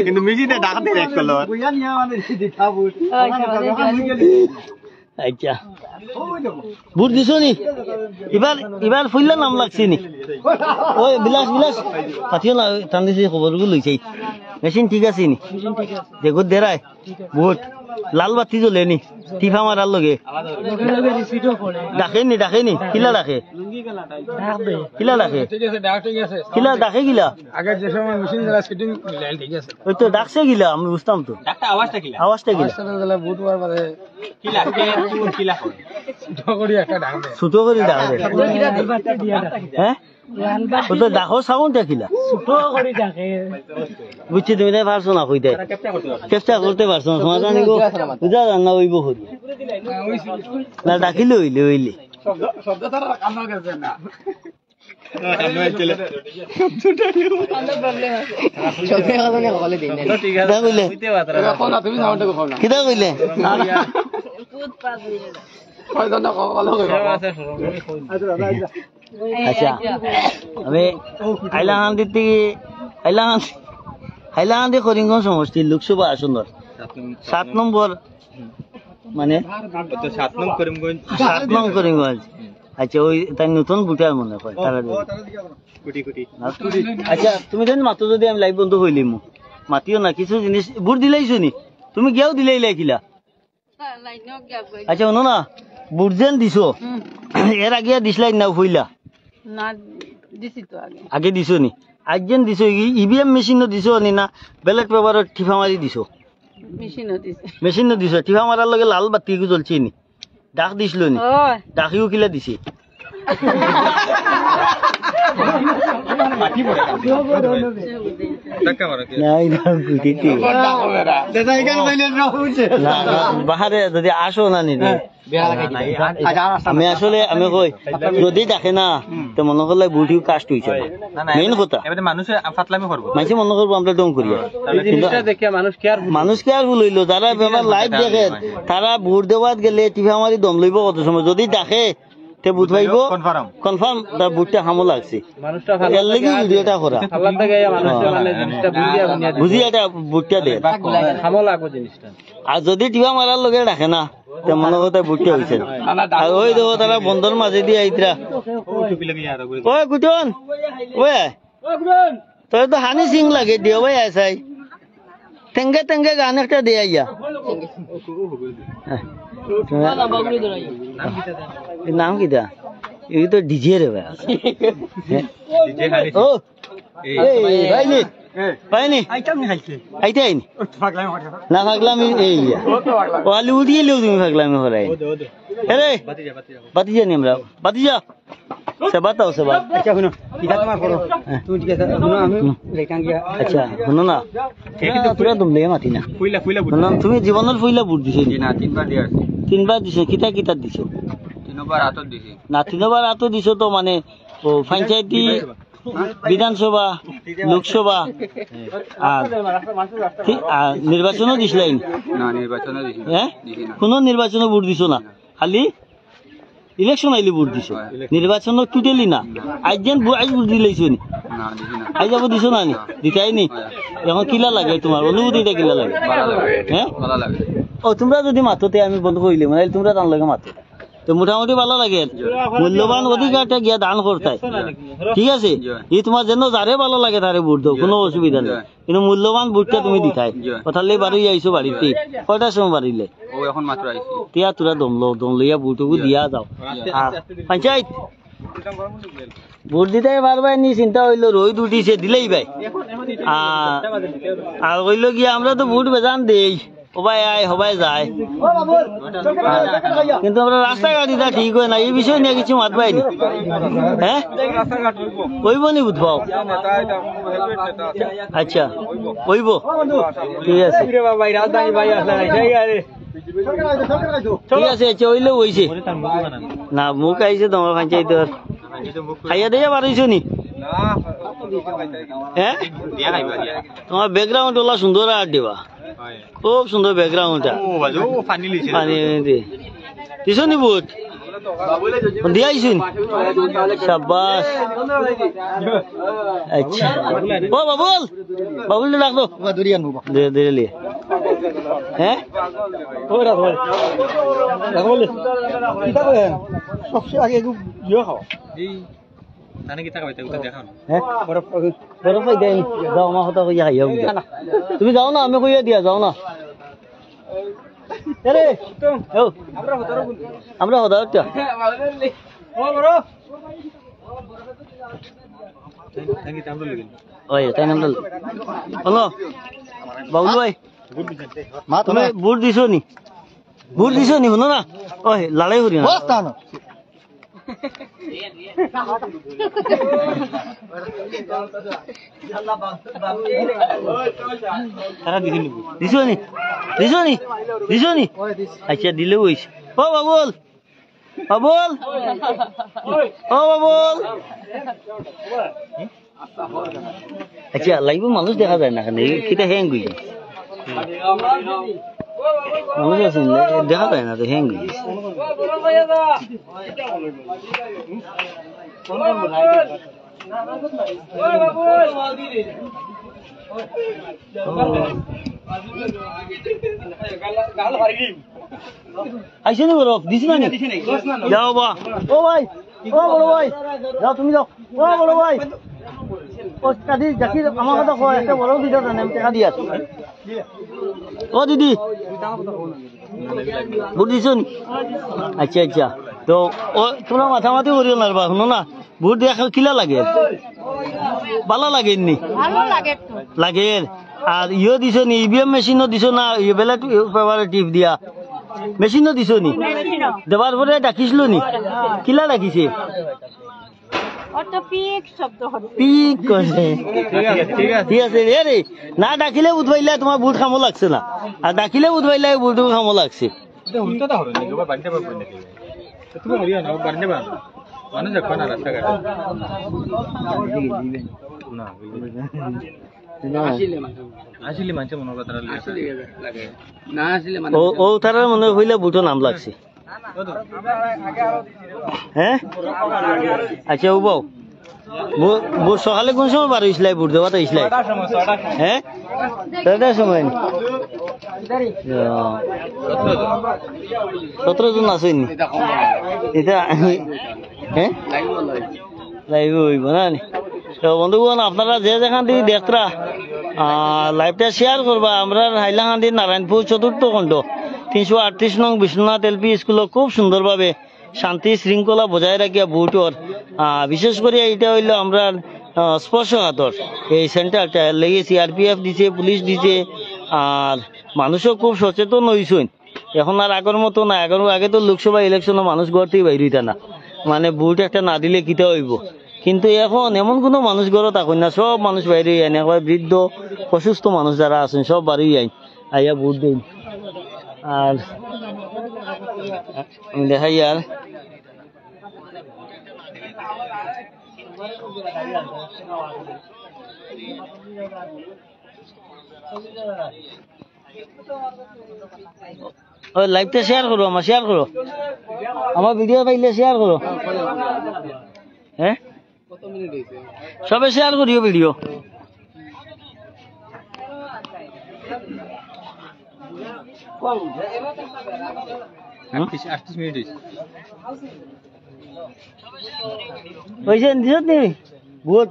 কিন্তু মিজিতে ডাকাতে এক করলো
আচ্ছা বুট দিছো নি এবার এবার ফুললা নাম লাগছে নি ওই বিলাস বিলাস পাঠিও না টান দিছে খবরগুলো লইছে মেশিন ঠিক আছে নি দেখো দেরাই বুট লাল বাতি জ্বলে নি টিফা মারার লগে ডাকে নি কিলা ডাকে কিলা ডাকে কিলা ডাকে গিলা ওই তো ডাকছে গিলা আমি বুঝতাম তো আওয়াজটা গিলা ছোট করে ডাকে হ্যাঁ ও তো ডাকো সাউন্ড কিলা বুঝছি তুমি তাই পারছো না কইতে চেষ্টা করতে পারছো না তোমার জানি গো বুঝা জান না ওইব হরি না ডাকিলে হইলে কিতা কইলে আচ্ছা আমি হাইলাকান্দি করিমগঞ্জ সমষ্টির লোকসভা আসন 7 নম্বর মানে 7 নং করিমগঞ্জ আচ্ছা ওই তাই নতুন ভোটার মনে হয় তারা আচ্ছা তুমি জানি মাত্র যদি আমি লাইভ বন্ধ হইলিম মাতিও না কিছু জিনিস ভোট দিলাইছো নি তুমি গিয়াও দিলাই লাইকিলা আচ্ছা শোনো না ভোট যেন দিছো এর আগে দিছলাই না হইলা আগে দিছো নি আজ যেন দিছো ইভিএম মেশিনও দিছো নি না ব্যালট পেপারত ঠিফা মারি দিছো মেশিনও দিছো ঠিফা মারার লগে লাল বাতি জ্বলছে নি ডাক দিছিল নি ডাকিও কিলা দিছে বাহারে যদি আসো না নি আমি আসলে আমি কই যদি দেখে না তো মনে করলে বুটিও কাস্ট হয়েছে মেইন কথা মানুষ মনে করবো আমরা ডং করি মানুষ কে আর ভুল হইলো যারা লাইভ দেখে তারা ভোট দেওয়াত গেলে টিভা মারি দম লইব কত সময় যদি দেখে তে বুট পাইব কনফার্ম তার বুটটা হামো লাগছে এর লাগি ভিডিওটা করা বুঝি এটা বুটটা দে আর যদি টিভা মারার লগে রাখে না তে মনে কথা বুটটা হয়েছে আর ওই দেবো তারা বন্ধর মাঝে দিয়ে আইতরা ওই কুটন ওই তোর তো হানি সিং লাগে দিও ভাই আসাই তেঙ্গে তেঙ্গে গান একটা দিয়ে আইয়া নাম কিটা এই তো ডিজে রে ভাই ও ভাইনি ভাইনি আইতে আইনি না পাগলামি এই ওয়ালি উড়িয়ে লিও তুমি পাগলামি হরাই আরে বাতিজা নি আমরা বাতিজা সেবাতাও সেবা আচ্ছা শুনো কিটা তোমার করো তুমি ঠিক আছে শুনো আমি লেখান গিয়া আচ্ছা শুনো না কিন্তু পুরা দমলে মাতি না ফুইলা শুনো তুমি জীবনের ফুইলা বুট দিছো না 3বার দিয়া 3বার দিছো কিটা কিটা দিছো 3বার আতর দিছি না 3বার আতর দিছো তো মানে ও পঞ্চায়েতি বিধানসভা লোকসভা আর নির্বাচনও দিছিলাই না নির্বাচনও দিছি হ্যাঁ কোন নির্বাচনও ভোট দিছো না খালি ইলেকশন আইলে ভোট দিছো নির্বাচন টোটালি না আজ যেন আজ ভোট দিলাইছো নি আজ যাব দিছো না নি দিতাই নি এখন কিলা লাগে তোমার অনুভূতিটা কিলা লাগে হ্যাঁ ও তোমরা যদি মাতোতে আমি বন্ধ কইলে মানে তোমরা তার লাগে মাতো তো মোটামুটি ভালো লাগে মূল্যবান অধিকারটা গিয়া দান করতাই ঠিক আছে এই তোমার জন্য যারে ভালো লাগে তারে ভোট দাও কোনো অসুবিধা নেই কিন্তু মূল্যবান ভোটটা তুমি দিতাই কথালে বাড়ি আইছো বাড়িতে কয়টার সময় বাড়িলে ও এখন মাত্র আইছি তিয়া তোরা দম লইয়া ভোটটুকু দিয়া যাও পঞ্চায়েত ভোট দিতে পারবাই নি চিন্তা হইলো রোদ উঠিছে দিলেই ভাই আর হইলো গিয়া আমরা তো ভোট বেজান দেই
সবাই আয় সবাই যায়, কিন্তু আমরা রাস্তাঘাটিটা ঠিক হয় না, এই বিষয় নিয়ে কিছু মাত পাইনি। হ্যাঁ কইব নি বুধবাও? আচ্ছা কইব, ঠিক আছে ঠিক আছে। আচ্ছা হইলেও হয়েছে না, মুখ আইছে তোমার পঞ্চায়েত খাইয়া দিয়ে পারিছো নি? হ্যাঁ তোমার ব্যাকগ্রাউন্ড ওলা সুন্দর আর দিবা, খুব সুন্দর ব্যাকগ্রাউন্ডটা। পানি দিছো নি বুট দিয়া আইসুন? সাব্বাস। আচ্ছা ও বাবুল, বাবুল রাখো ধীরে। হ্যাঁ
সবচেয়ে আগে ইয়ে খাও বরফ দেয় যাও, আমার কথা কইয়া খাইয়া তুমি যাও না, আমি কইয়া দিয়া যাও না। আমরা হতা তাই নাম হলো বাবুল ভাই, তুমি বুট দিছো নি? বুট দিছো নি? শুনো না, ওই লাড়াই করি না দিছো নি? দিছো নি? দিছো নি? আচ্ছা দিলে হইছে। ও বাবুল, বাবুল, ও বাবুল। আচ্ছা লাগবে, মানুষ দেখা যায় না কেন? কিটা হ্যাং গই মানুষ আছে দেখা যায় না তো, হ্যাং গই আইসে নি বরফ দিছি না? যাও বা ও ভাই, ও বড় ভাই যাও, তুমি যাও। ও বড় ভাই কাদি দেখি আমার কথা কয়, একটা বড় দিতে জানে আমি টাকা দিয়ে আসি। ও দিদি বুট দিছো নি? আচ্ছা আচ্ছা, তো ও তোমরা মাথামাতি করিও না, শুনো না, বুট দিয়া কিলা লাগে? ভালো লাগেনি? লাগে। আর ইয়ে দিছো নি? ইভিএম মেশিনও দিছো না? ব্যালট পেপারে টিপ দিয়া মেশিনও দিছো নি? দেবার পরে ডাকিছিল নি? কিলা ডাকিছে? পিক কইছে। ঠিক আছে রে, না ডাকিলে উঠবাইলে তোমার বুট খামো লাগছে না, আর ডাকিলে উঠবাইলে বুট খামো লাগছে। ও তারার মনে হইলে বুটো নাম লাগছে। হ্যাঁ আচ্ছা ও বউ, বুট সকালে কোন সময় বার হয়েছিল? বুট দেওয়া তো হয়েছিল হ্যাঁ 6টার সময়। 17 জন আসেনি এটা? হ্যাঁ লাইভ হইব না? তো বন্ধুগণ আপনারা যে যেখান থেকে দেখরা লাইভটা শেয়ার করবা। আমরা হাইলাকান্দি নারায়ণপুর 4র্থ খণ্ড 338 নং বিশ্বনাথ এলপি স্কুলে খুব সুন্দরভাবে শান্তি শৃঙ্খলা বজায় রাখিয়া বুটর বিশেষ করে এটা হইল আমরা স্পর্শকাতর এই সেন্টারটা লেগে সিআরপিএফ দিছে, পুলিশ দিছে, আর মানুষও খুব সচেতন হয়েছেন। এখন আর আগের মতো না, আগে তো লোকসভা ইলেকশনে মানুষ ঘর থেকে বাইর হইতা না, মানে বুট একটা না দিলে কিতা হইব। কিন্তু এখন এমন কোনো মানুষ ঘর থাকুন না, সব মানুষ বাইরে আইন, একবার বৃদ্ধ অসুস্থ মানুষ যারা আছেন সব বাড়ি আইন, আইয়া বুট দিন। আর দেখাই আর লাইভটা শেয়ার করো, আমার শেয়ার করো, আমার ভিডিও পাইলে শেয়ার করো। হ্যাঁ সবে শেয়ার করিও ভিডিও। পয়সা দিছ নি বহুত?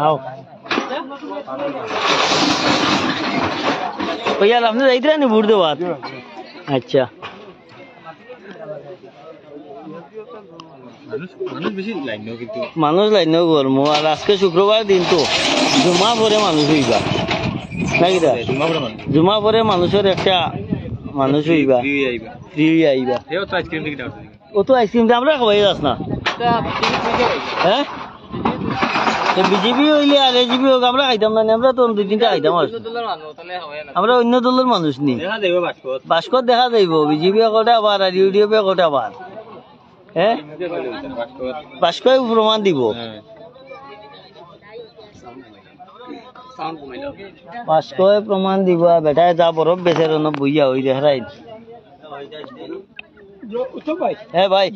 আও भैया आपने जाइतरा नी भोट देवा अच्छा মানুষ লাইন গরম আর আজকে শুক্রবার দিন তো জুমা পরে মানুষ হইবা নাকি জুমা পরে মানুষের একটা মানুষ হইবা ফ্রি আইবা ও তো আইসক্রিম আমরা খাওয়াই যাস না হ্যাঁ বিজেপি হইলে আর এজিপি হোক আমরা খাইতাম না আমরা তো 2-3টা খাইতাম আর আমরা অন্য দলের মানুষ নি বাস্কত দেখা যাইব বিজেপি কটা আবার আর ইউডিএফ কটা আবার হ্যাঁ বাস্কই প্রমাণ দিব বাস্কই প্রমাণ দিব বেটায় যা বরফ বেচে রন বইয়া হই দেখাই হ্যাঁ ভাই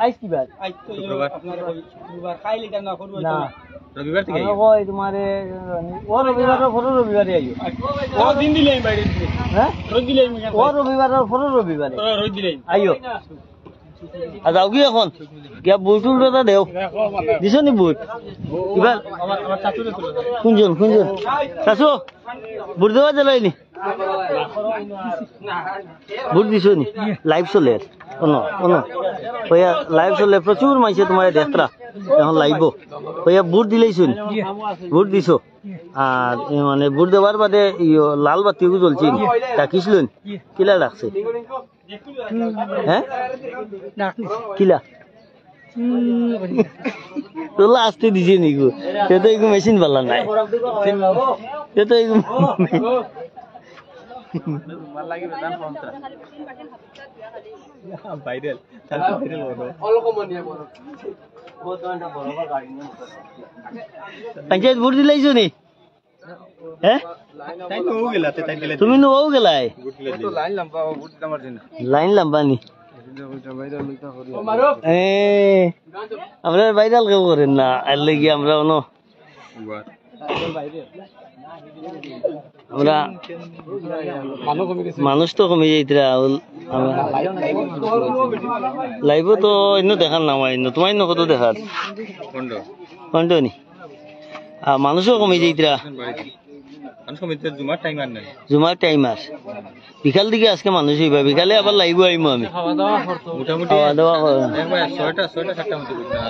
আইস কি বাদ না রবিবার থেকে কই তোমারে ও রবিবারের পরে রবিবারে আইও ও দিন দিলেই বাইরে হ্যাঁ রোজ দিলেই ও রবিবারের পরে রবিবারে রোজ দিলেই আইও আ যাও কি এখন গিয়া বুটুল দাদা দেও দিছো নি বুট এবার আমার চাচুরে কোনজন চাচু বুট দেওয়া জ্বালাইনি বুট দিছো নি লাইভ চলে ono ওয়া লাইভ চলে প্রচুর মাইছে তোমার দেখরা এখন লাইভ ওয়া বুট দিলেইছুন বুট দিছো আর মানে বুট দেওয়ার বাদে লাল বাতিও জ্বলছে ডাকিছিলেন কিলা ডাকছে হ্যাঁ কিলা তোলা আসতে দিছে নিগো সে তো এগু মেশিন বালা নাই সে তো এগু ভাইরাল পঞ্চায়েত ভোট দিলাইছো নি হ্যাঁ তুমি নো গেলাই লাইন লম্বা নি আমরা ভাইরাল কেউ করেন না আর লেগে আমরা আমরা মানুষ তো কমে যাইতরা লাইভ তো অন্য দেখার নাম তোমার অন্য কত দেখার কন্ড নি মানুষও কমে যাইতরা জুমার টাইম আর বিকাল দিকে আজকে মানুষ হইবা বিকালে আবার লাইভ আইমো আমি খাওয়া দাওয়া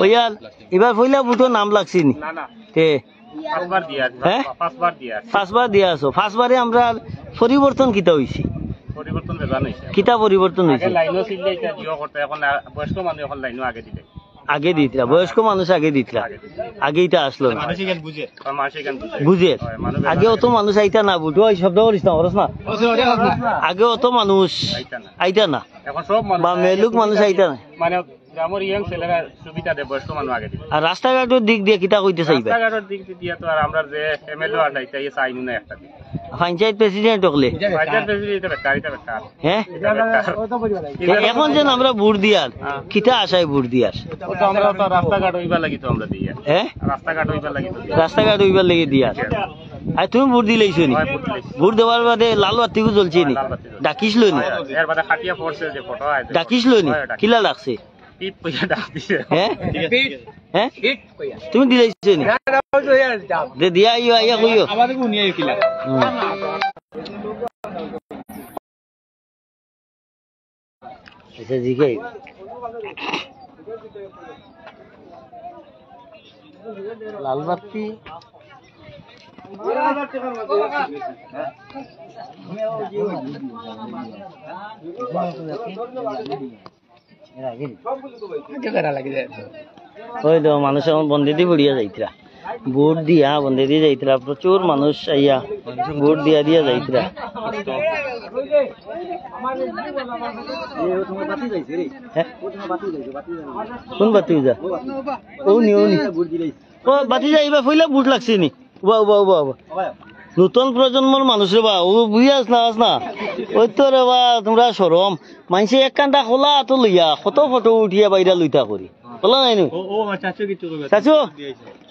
ওইয়ার এবার পয়লা বুটো নাম লাগছি নি তে পাঁচবার দিয়া আছো পাঁচবারে আমরা পরিবর্তন কিতা হইছে কিতা পরিবর্তন হইছে আগে দিতরা বয়স্ক মানুষ আগে দিতরা আগে এটা আসলো বুঝে আগে অত মানুষ আইতা না বুঝো ওই শব্দ করিস না ওরস না আগে অত মানুষ আইতা না বা মেলুক মানুষ আইতা না আর রাস্তাঘাটের দিক দিয়ে কিতা কইতে চাইবা পঞ্চায়েত প্রেসিডেন্ট হলে হ্যাঁ এখন যেন আমরা ভোট দিয়ার কিতা আশায় ভোট দিয়ার হ্যাঁ রাস্তাঘাট হইবার লাগে দিয়ার আর তুমি ভোট দিলেইছো নি ভোট দেওয়ার বাদে লাল বাতিও জ্বলছে নি ডাকিছিল নি ডাকিছিল নি কিলা ডাকছে তুমি দিলাইছো নি দে দিয়া আইয়া কইও আচ্ছা জিকে লাল বাতি ওই তো মানুষ এখন বন্দে দিয়ে পড়িয়া যাইতরা ভোট দিয়া বন্দে দিয়ে যাইতরা প্রচুর মানুষ আইয়া ভোট দিয়া যাইতরা কোন বাতি যা ও নি ও বাতি যাইবা ফইলা ভোট লাগছে নি নতুন প্রজন্মর মানুষ রে বা ও বুঝি আস না ওই তো রে বা তোমরা সরম মানুষে এক কান্টা খোলা তো লইয়া কত ফটো উঠিয়া বাইরা লইতা করি বলা নাই চাচু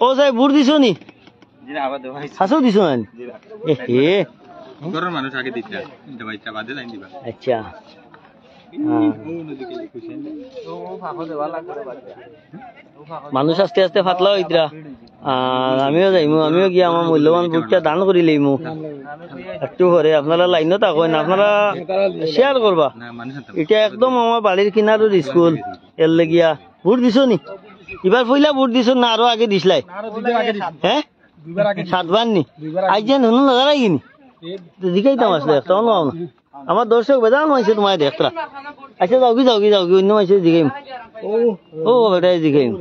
ও যাই ভোট দিছ নি চাচু দিছ না আচ্ছা মানুষ আস্তে আস্তে ফাতলা হইতরা আর আমিও যাইমু আমিও গিয়ে আমার মূল্যবান ভোটটা দান করি লইমু একটু পরে আপনারা লাইনও থাকেন আপনারা শেয়ার করবা এটা একদম আমার বাড়ির কিনারের স্কুল এর লেগিয়া ভোট দিছো নি এবার পইলা ভোট দিছো না আরো আগে দিছলাই হ্যাঁ 7 বার নি আজ যেন হুন লাগাই গিনি দিকাইতাম আসলে একটা না আমার দর্শক বেজান হয়েছে তোমার দেখতরা আচ্ছা যাও কি অন্য মাসে দিগাইম ও বেটা দিগাইম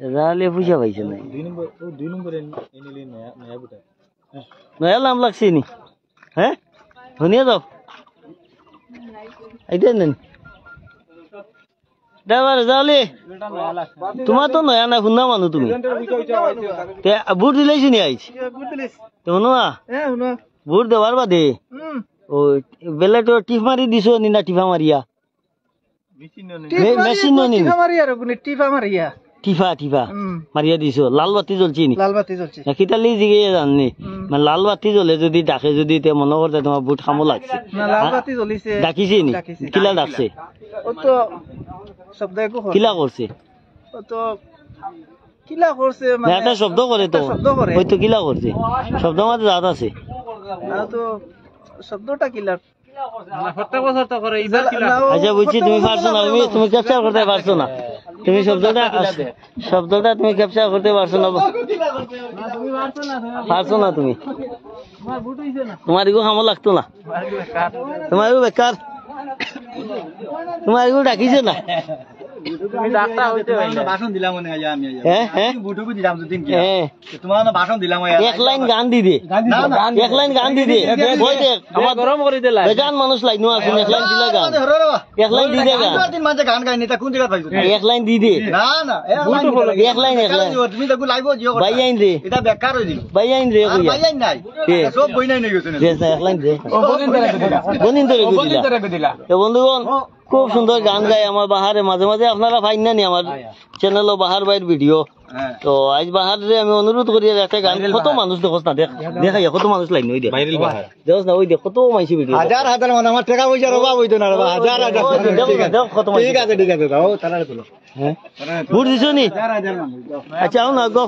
জালি পয়সা পাইছে নাই নয়া নাম লাগছে নি হ্যাঁ শুনিয়ে যাও এইটাই নেন ড্রাইভার জালি তোমার তো নয়া না শুনা মানুষ তুমি বুট দিলেছি নি আইছি শুনো না ভোট দেওয়ার বাদে ও বেলা তো টিপ মারি দিছো নি না টিপা মারিয়া মেশিন নি টিপা মারিয়া দিছো লাল বাতি জ্বলছি নি কিতালি জিগে জাননি মানে লাল বাতি জ্বলে যদি ডাকে যদি তে মনে করতে তোমার ভোট খামো লাগছে ডাকিছি নি কিলা ডাকছে কিলা করছে একটা শব্দ করে তো হয়তো কিলা করছে শব্দ মাঝে জাত আছে আচ্ছা বুঝছি তুমি পারছো না তুমি ক্যাপচার করতে পারছো না তুমি শব্দটা তুমি ক্যাপচার করতে পারছো না তুমি তোমার এগুলো খামো লাগতো না তোমার এগুলো বেকার তোমার এগুলো ডাকিছে না এক লাইন গান দি দে বেজান মানুষ লাইন আছে এক লাইন দিলে গান এক লাইন দি দে এক লাইন দি দে এক লাইন বাই আইন রে এক লাইন দে বন্ধুগণ খুব সুন্দর গান গায় আমার বাহারে মাঝে মাঝে আপনারা পাইন না নি আমার চ্যানেল বাহার বাইর ভিডিও তো আজ বাহারে আমি অনুরোধ করি একটা গান কত মানুষ দেখোস না দেখাই কত মানুষ লাইন ওই দেখ না ওই দেখ কত মাইছি ভিডিও হাজার মানে আমার টাকা পয়সা রবা হইতো না হাজার ঠিক আছে হ্যাঁ ভোট দিছো নি আচ্ছা আও না গো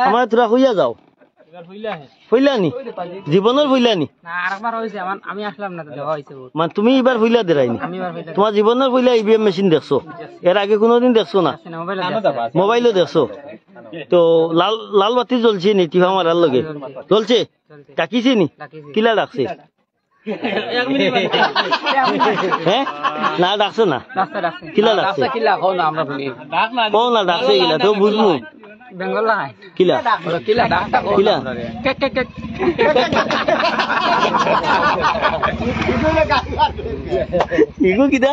আমার তোরা হইয়া যাও ফইলা নি জীবনের ফইলা নি মানে তুমি এবার ফইলা দেরাইনি তোমার জীবনের ফইলা ইভিএম মেশিন দেখছো এর আগে কোনোদিন দেখছো না মোবাইলও দেখছো তো লাল বাতি জ্বলছে নি টিভা মারার লগে জ্বলছে ডাকিছে নি কিলা ডাকছে হ্যাঁ না ডাকছো না কিলা ডাকছে কও না ডাকছে কিলা তো বুঝবো কিলা ইগো কিটা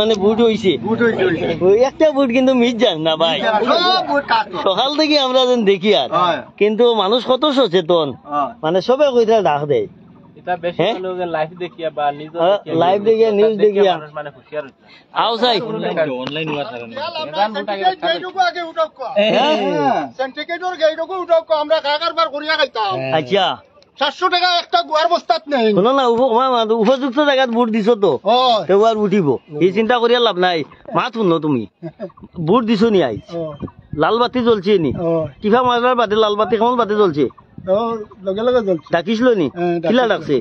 মানে বুট হইছে একটা বুট কিন্তু মিস যান না ভাই সকাল থেকে আমরা যেন দেখি আর কিন্তু মানুষ কত সচেতন মানে সবে কইটা ডাক দেয় লাইভ দেখিয়া নিউজ দেখিয়া আও চাই আচ্ছা
700 টাকা একটা গুয়ার বস্তাত নেই
শুনো না উপযুক্ত জায়গাত ভোট দিছো তো আর উঠিব এই চিন্তা করিয়া লাভ নাই মাত শুনো তুমি ভোট দিছো নি আইজ লাল বাতি জ্বলছে নি টিফা মারার বাদে লাল বাতি কেমন বাতি জ্বলছে ডাকিছিল নি কিলা ডাকছে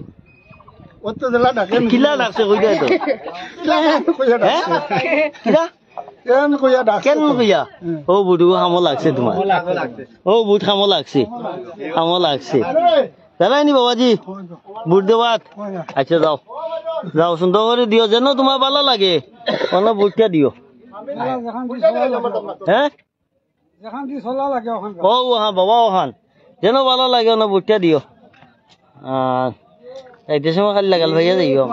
কিলা ডাকছে কইটা তো কেন কইয়া ও বুটু খামো লাগছে তোমার ও বুট খামো লাগছে জানাই নি বাবাজি বুট দেওয়াত আচ্ছা যাও যাও সুন্দর করে দিও যেন তোমার ভালো লাগে অন্য বুটটা দিও হ্যাঁ ও ওখান বাবা ওখান যেন ভালো লাগে অন্য বুটটা দিও এইটার সময় খালি লাগাল ভাইয়া যাইও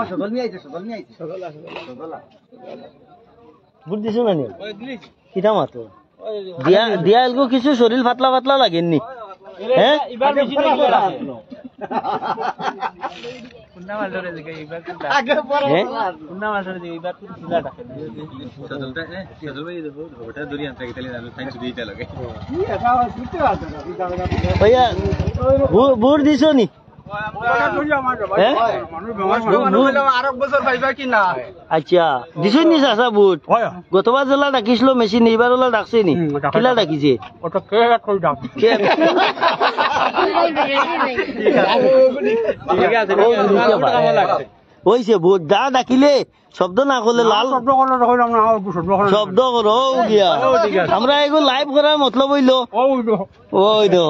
বুট দিছো না কিটা মাতো দিয়া এলগো কিছু শরীর পাতলা পাতলা লাগেননি হ্যাঁ ভোট দিছো নি
হ্যাঁ? আচ্ছা দিছই নি চাচা বুট গতবার জেলা ডাকিছিল মেশিন এইবার ওলা ডাকছে নি কিলা ডাকিছে হয়েছে বুট যা ডাকিলে শব্দ না করলে লাল শব্দ করো গিয়া আমরা এগুলো লাইভ করার মতলব হইলো ওই তো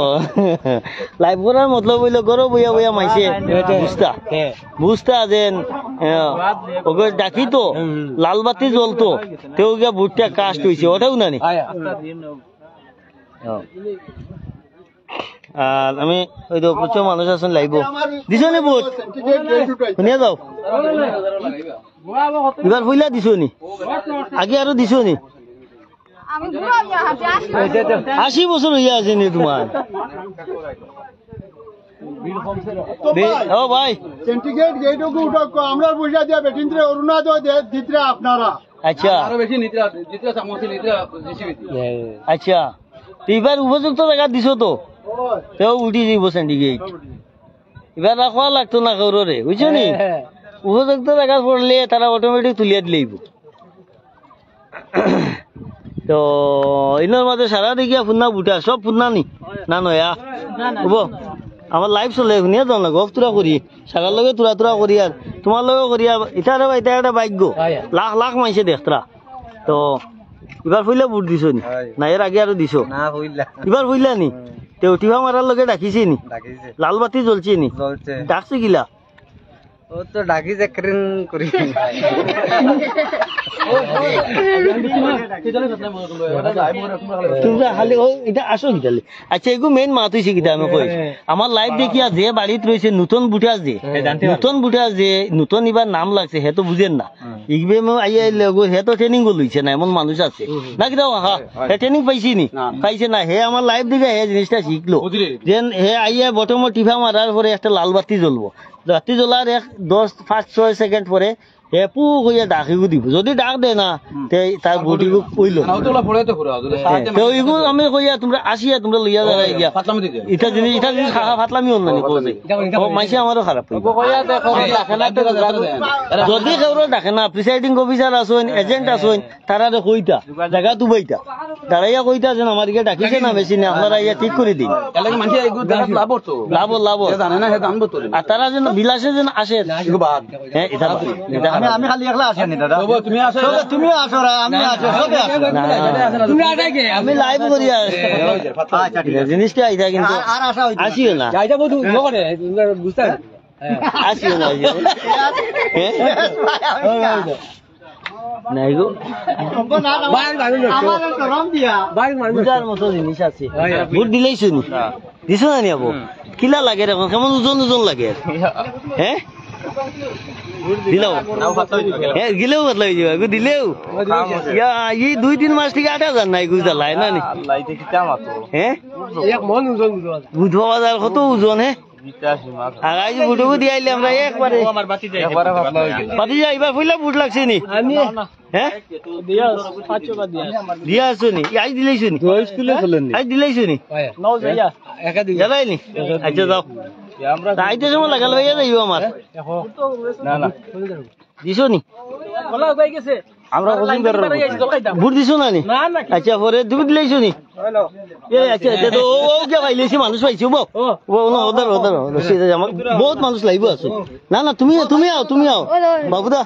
লাইভ করার মতলব হইলো গরো বইয়া বইয়া মাইছে বুঝতা বুঝতা যেন ওকে ডাকি তো লাল বাতি জ্বলতো তেও গিয়া বুটটা কাস্ট হয়েছে ওটাও না নি আর আমি ওই তো প্রচুর মানুষ আছেন লাইব দিছ নি বুট শুনিয়া যাও এবার হইলা দিছ নি আগে আরো দিছ নি 80 বছর হইয়া আছে নি তোমার ও ভাই
সেন্টিগ্রেড যেটুকু উঠক আমরা পয়সা দিয়া বেটিন্দ্রে অরুণাচল দিত্রে আপনারা
আচ্ছা আচ্ছা তো এবার উপযুক্ত জায়গা দিছ তো তেও উঠি যাইব সেন্টিগ্রেড এবার রাখা লাগতো না কাউরে বুঝছো নি উপযুক্ত জায়গা পড়লে তারা অটোমেটিক তুলিয়া দিলেইব তো ইনার মাঝে সারা দেখিয়া ফুন্না বুটা সব ফুন্না নি না নয়া হব আমার লাইফ চলে শুনিয়া যাও না গপ তুরা করি সারার লগে তুরা তুরা করি আর তোমার লগে করি আর এটা এটা একটা ভাগ্য লাখ লাখ মাইছে দেখতরা তো এবার ফুইলা বুট দিছ নি না এর আগে আরো দিছ এবার ফুইলা নি তে উঠিবা মারার লগে ডাকিছি নি লাল বাতি জ্বলছে নি ডাকছে গিলা
ও তো ডাকি চাকরিন করি
তোমরা খালি এটা আসো গিতালে আচ্ছা এগু মেইন মাত হইছে গিতা আমি কই আমার লাইভ দেখিয়া যে বাড়িত রইছে নতুন বুটাস যে নতুন এবার নাম লাগছে হে তো বুঝেন না ইগবে আইয়া লগো হে তো ট্রেনিং লইছে না এমন মানুষ আছে না কি দাও হ্যাঁ হে ট্রেনিং পাইছি নি পাইছে না হে আমার লাইভ দেখে হে জিনিসটা শিখলো যেন হে আইয়া বটম টিভা মারার পরে একটা লাল বাতি জ্বলবো বাতি জ্বলার 10-5-6 সেকেন্ড পরে এপু হইয়া ডাকিগু দিব যদি ডাক দে না তার বডিগু কইল আমি কইয়া তোমরা আসিয়া তোমরা লইয়া যারা গিয়া এটা জিনিস খাওয়া ফাতলামি হল না মাইসে আমারও খারাপ যদি কেউ ডাকে না প্রিসাইডিং অফিসার আসুন এজেন্ট আসুন তারা কইতা জায়গা দুবাইতা দাঁড়াইয়া কইতা যেন আমার গিয়ে ডাকিছে না বেশি না আপনারা ইয়া ঠিক করে দিন লাভ আর তারা যেন বিলাসে যেন আসে হ্যাঁ এটা
আমি খালি একলা আসি নি দাদা তুমি আসো আমি আসো সবে আসো তুমি আটা কে
আমি লাইভ করি আচ্ছা ঠিক আছে জিনিসটা আইতা কিন্তু
আর আসা হইছে
আসিও না
যাইতা বধু নকরে বুঝতা
আসিও না নাই গো বুঝার মতো জিনিস আছে ভোট দিলেই শুনি দিছো না নি আবো কিলা লাগে এখন কেমন ওজন লাগে হ্যাঁ দিলেও হ্যাঁ গিলেও বদলা হয়ে যাবে দিলেও 2-3 মাস থেকে 8,000 নাই গুজা লাই না নি হ্যাঁ বুধবা বাজার কত ওজন হ্যাঁ আগাই যে বুটুকু দিয়ে আইলে আমরা একবারে পাতি যা এবার ফুইলা বুট লাগছে নি হ্যাঁ দিয়া আছো নি আজ দিলেইছো নি আজ দিলেইছো নি যাবাই নি আচ্ছা যাও তাইতে সময় লাগাল হইয়া যাইব আমার দিছো নি আমরা ভোট দিছো না নি আচ্ছা পরে তুমি দিলেইছো নি আচ্ছা ও কে পাইলেছি মানুষ পাইছো ওদের বহুত মানুষ লাইব আছে না না তুমি আও বাবুদা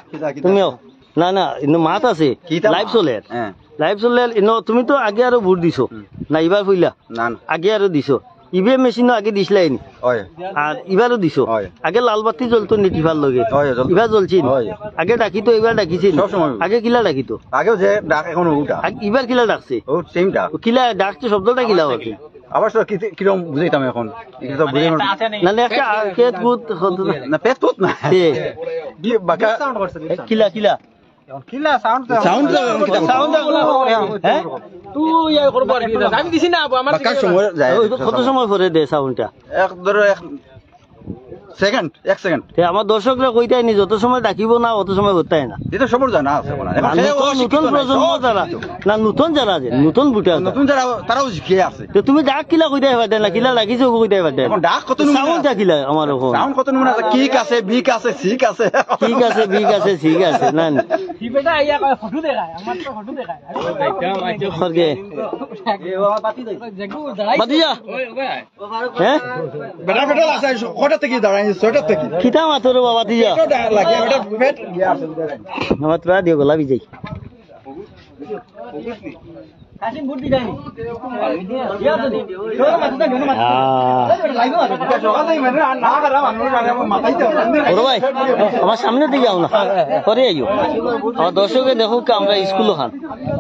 তুমি আও না না মাত আছে লাইভ চলে তুমি তো আগে আরো ভোট দিছো না এবার ফুইলা আগে আরো দিছো ইভিএম মেশিন আগে দিছিলাই নি আর এবারও দিছো আগে লাল বাতি জ্বলতো নি টিফার লগে এবার জ্বলছি আগে ডাকিতো এবার ডাকিছি আগে কিলা ডাকিতো
আগে যে ডাক এখন ওটা
এবার কিলা ডাকছে
ও সেমটা
কিলা ডাকছে শব্দটা কিলা হচ্ছে
আবার কিরকম বুঝাইতাম এখন এটা বুঝাই
না একটা পেট পুত
না পেট পুত না বাকা
কিলা কিলা
কিলা সাউন্ড
হ্যাঁ
তুই ইয়া করব আর কি আমি দিছি না আমার
বাকা সময় যায়
কত সময় পরে দে সাউন্ডটা
এক ধরো
সেকেন্ড এক সেকেন্ড
তে আমার দর্শকরা কইতাই নি যত সময় ডাকিব না অত সময় করতাই না
এটা সবর জানা আছে বলা এখন
আর নতুন প্রজন্ম যারা না নতুন যারা আছে নতুন ভোটার
নতুন যারা তারাও শিখে আছে
তো তুমি ডাক কিলা কইতাই পারতে না কিলা লাগিছে কইতাই পারতে
এখন ডাক কত
সাউন্ড কিলা আমার ওখানে
সাউন্ড কত নমুনা আছে কিক আছে বিক আছে সিক আছে
ঠিক আছে বিগ আছে ঠিক আছে না খরগে বাদিয়া হ্যাঁ
বেটা বেটা আছে কটা থেকে দাঁড়াই ছয়টা থেকে
খিতা মাতরে বাবা দিয়া
লাগে এটা পেট
আমার তোরা দিও গোলাপি যাই আমার সামনে দিকে আও না পরে আইও আমার দর্শকে দেখো আমরা স্কুল খান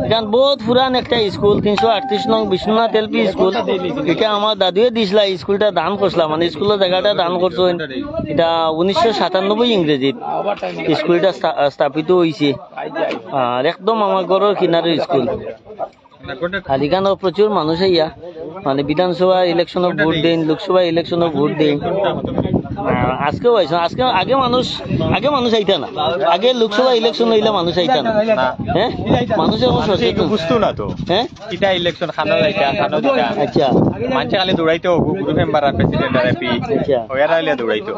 এখান বহুত পুরান একটা স্কুল 338 নং বিশ্বনাথ এলপি স্কুল এটা আমার দাদুয়ে দিছিলা স্কুলটা দান করছিলাম মানে স্কুলের জায়গাটা দান করছো এটা 1997 ইংরেজিত স্কুলটা স্থাপিত হয়েছে আর একদম আমার ঘরের কিনারে স্কুল আর এখানে প্রচুর মানুষ ইয়া মানে বিধানসভা ইলেকশনের ভোট দেন লোকসভা ইলেকশনের ভোট দেন আজকেও আইসো আজকে আগে মানুষ আইতা না আগে লোকসভা ইলেকশন হইলে মানুষ আইতা না হ্যাঁ মানুষ এখন সচেতন
বুঝতো না তো
হ্যাঁ
এটা ইলেকশন খানো লাইটা খানো দিটা
আচ্ছা
মানুষ খালি দৌড়াইতো গ্রুপ মেম্বার আর প্রেসিডেন্ট আর এপি
আচ্ছা
ওয়ারা হইলে দৌড়াইতো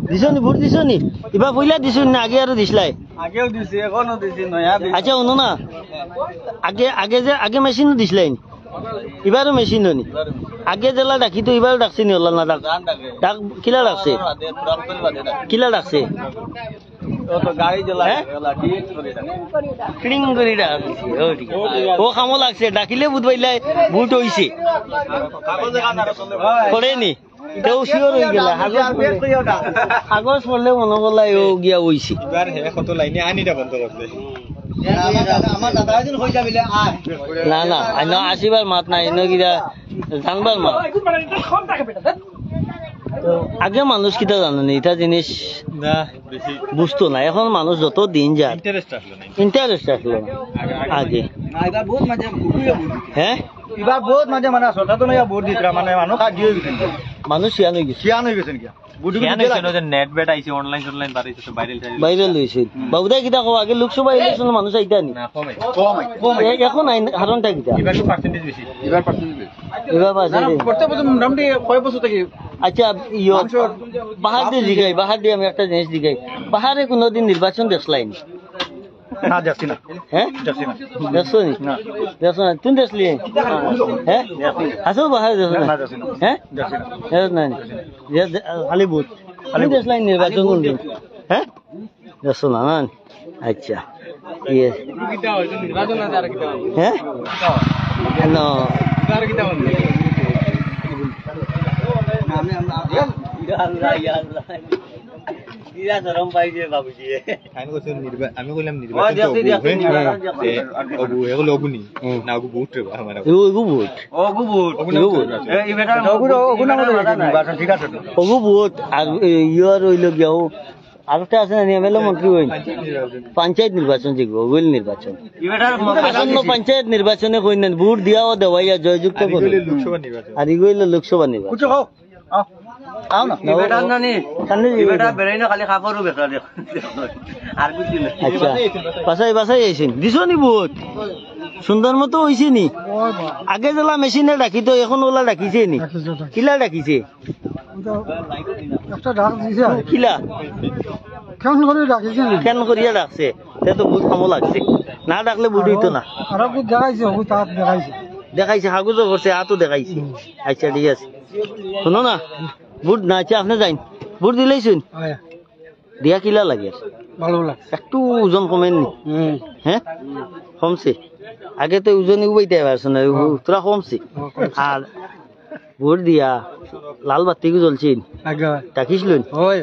দিছনি ভোট দিছনি এবার পইলা দিছনি না আগে আর দিছলাই
আগেও দিছি এখনো দিছি নয়া
আচ্ছা শুনো না আগে মেশিন দিছলাই এবারও মেশিন নি আগে জেলা ডাকি তো এবারও ডাকছি নি ওলা না ডাক কিলা ডাকছে কিলা ডাকছে
গাড়ি জ্বলা
ক্লিং করে ডাকছে ও খামো লাগছে ডাকিলে বুধ পাইলাই ভোট হইছে করেনি তেও শিওর হয়ে গেল কাগজ পড়লে মনে করলাই ও গিয়া হইছে
এবার হে কত লাইনে আনিটা বন্ধ করছে
না না আইন আসিবার মাত নাই এনে কিটা জানবার মাত আগে মানুষ কিটা জানে এটা জিনিস
না বেশি
বুঝতো না এখন মানুষ যত দিন যায় ইন্টারেস্ট আসলো না আগে হ্যাঁ
এবার বহুত মাঝে মানে আসলে তো না ভোট দিতরা মানে মানুষ কাজ দিয়ে গেছেন
মানুষ শিয়ান হয়ে গেছে
শিয়ান হয়ে গেছেন কি
নেট বেট আইছে অনলাইন অনলাইন বাড়াইছে তো ভাইরাল
বাইরে লইছে বাবুদা কিটা কো আগে লোকসভা ইলেকশন মানুষ আইতা নি
না কমে
এখন হারনটা কিটা
এবার পার্সেন্টেজ বেশি
এবার পার্সেন্টেজ
এবার বাজে
প্রত্যেক বছর মোটামুটি কয় বছর থেকে
আচ্ছা বাহার দিয়ে আমি একটা জিনিস দিগাই বাহারে কোনোদিন নির্বাচন দেখলাই
না যাচ্ছি না
হ্যাঁ দেখছো নি দেখছো না তুমি দেখলি হ্যাঁ আসো বাহারে দেখো না হ্যাঁ নাই খালি বুথ খালি দেখলাই নির্বাচন কোনদিন হ্যাঁ দেখছো না না আচ্ছা ইয়ে হ্যাঁ না
আমি কইলাম নির্বাচন
ঠিক আছে
আরেকটা আছে না এমএলএ মন্ত্রী হইন পঞ্চায়েত নির্বাচন জিগব ওইল নির্বাচন আসন্ন পঞ্চায়েত নির্বাচনে কইন ভোট দিয়াও দেওয়াইয়া জয়যুক্ত করে আর ইগইল লোকসভা নির্বাচন সুন্দর মতো হয়েছে নি আগে যেলা মেশিনে ডাকিত এখন ওলা ডাকিছে নি কিলা ডাকিছে কিলা কেন করিয়া ডাকছে তো বহুত কামো লাগছে না ডাকলে বুঝ হইতো না দেখাইছে কাগজও করছে হাতও দেখাইছে আচ্ছা ঠিক আছে শুনো না বুট না আচ্ছা আপনি যাইন বুট দিলেই শুন দিয়া কিলা লাগে
ভালো লাগে
একটু ওজন কমেননি হ্যাঁ কমছে আগে তো ওজনে উবাইতে পারছো না তোরা কমছে আর ভোট দিয়া লাল বাতি জ্বলছে ডাকিছিল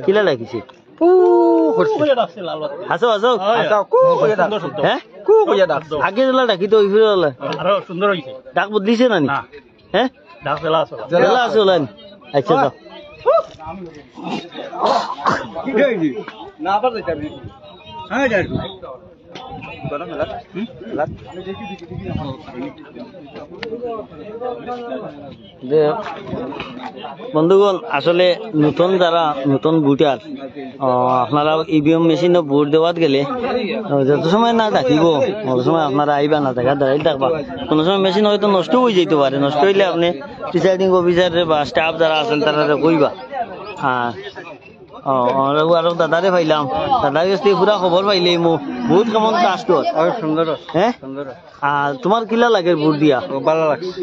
কিলা ডাকিছে হাসো হাসো হ্যাঁ আগে জেলা ডাকি তো
সুন্দর হয়েছে
ডাক বদলিছে না নি হ্যাঁ জেলা আছে ওলানি আচ্ছা তো
না
বন্ধুগণ আসলে নতুন যারা নতুন ভোটার আপনারা ইভিএম মেশিনে ভোট দেওয়াত গেলে যত সময় না থাকিব অত সময় আপনারা আইবা না থাকা দাঁড়াই থাকবা কোনো সময় মেশিন হয়তো নষ্ট হয়ে যেতে পারে নষ্ট হইলে আপনি প্রিসাইডিং অফিসার বা স্টাফ যারা আছেন তারা কইবা আর দাদারে পাইলাম দাদার কাছ থেকে পুরা খবর পাইলে মো বহুত কেমন কাজ কর
সুন্দর
হ্যাঁ আর তোমার কিলা লাগে ভোট দিয়া
ভালো লাগছে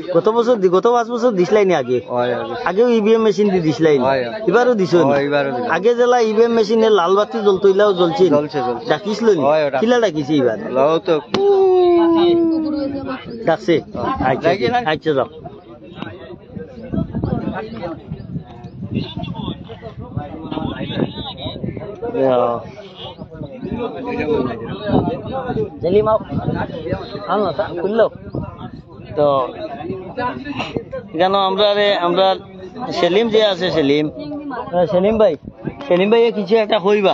গত 5 বছর দিছিলাই নি আগেও ইভিএম মেশিন দিয়ে দিছিলাই এবারও দিছ আগে জেলা ইভিএম মেশিনে লাল বাতি জ্বলতো ইলাও জ্বলছিল ডাকিছিল নি কিলা ডাকিছে এবার ডাকছে আচ্ছা আচ্ছা যাও তো কেন আমরা সেলিম যে আছে সেলিম ভাই কিছু একটা কইবা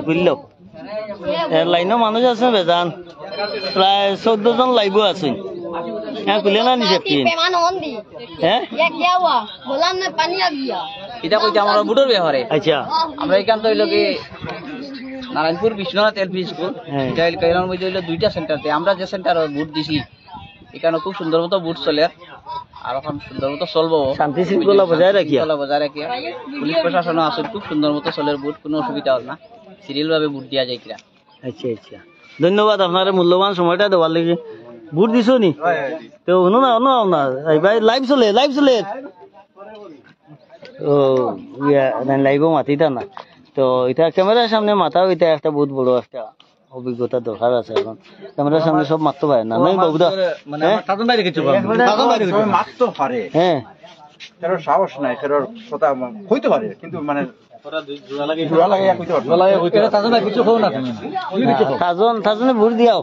বুঝলো লাইনও মানুষ আছে বেজান প্রায় 14 জন লাইভ আছেন হ্যাঁ খুলে না নিছে হ্যাঁ
এটা কইতে আমরা বুটোর ব্যাপারে
আচ্ছা
আমরা এখান তো হইল কি নারায়ণপুর বিশ্বনাথ এলপি স্কুল এটা এর মধ্যে হইল 2টা সেন্টারতে আমরা যে সেন্টারে ভোট দিছি এখানে খুব সুন্দর মতো ভোট চলে আর এখন সুন্দর মতো চলবো
শান্তি শৃঙ্খলা বজায় রাখিয়া
পুলিশ প্রশাসনও আছে খুব সুন্দর মতো চলে ভোট কোনো অসুবিধা হয় না সিরিয়াল ভাবে ভোট দিয়া যায় কিনা
আচ্ছা আচ্ছা ধন্যবাদ আপনার মূল্যবান সময়টা দেওয়ার লাগে ভোট দিছো নি তো না ভাই লাইভ চলে ও লাইভও মাতিতা না তো এটা ক্যামেরার সামনে মাথাও এটা একটা বহুত বড় একটা অভিজ্ঞতা দরকার আছে এখন ক্যামেরার সামনে সব মারতে পারে না নয় বাবুদা
মারতে পারে
হ্যাঁ
ফেরোর সাহস নাই ফেরোর কথা হইতে পারে কিন্তু মানে
তাজনে ভোট দিয়াও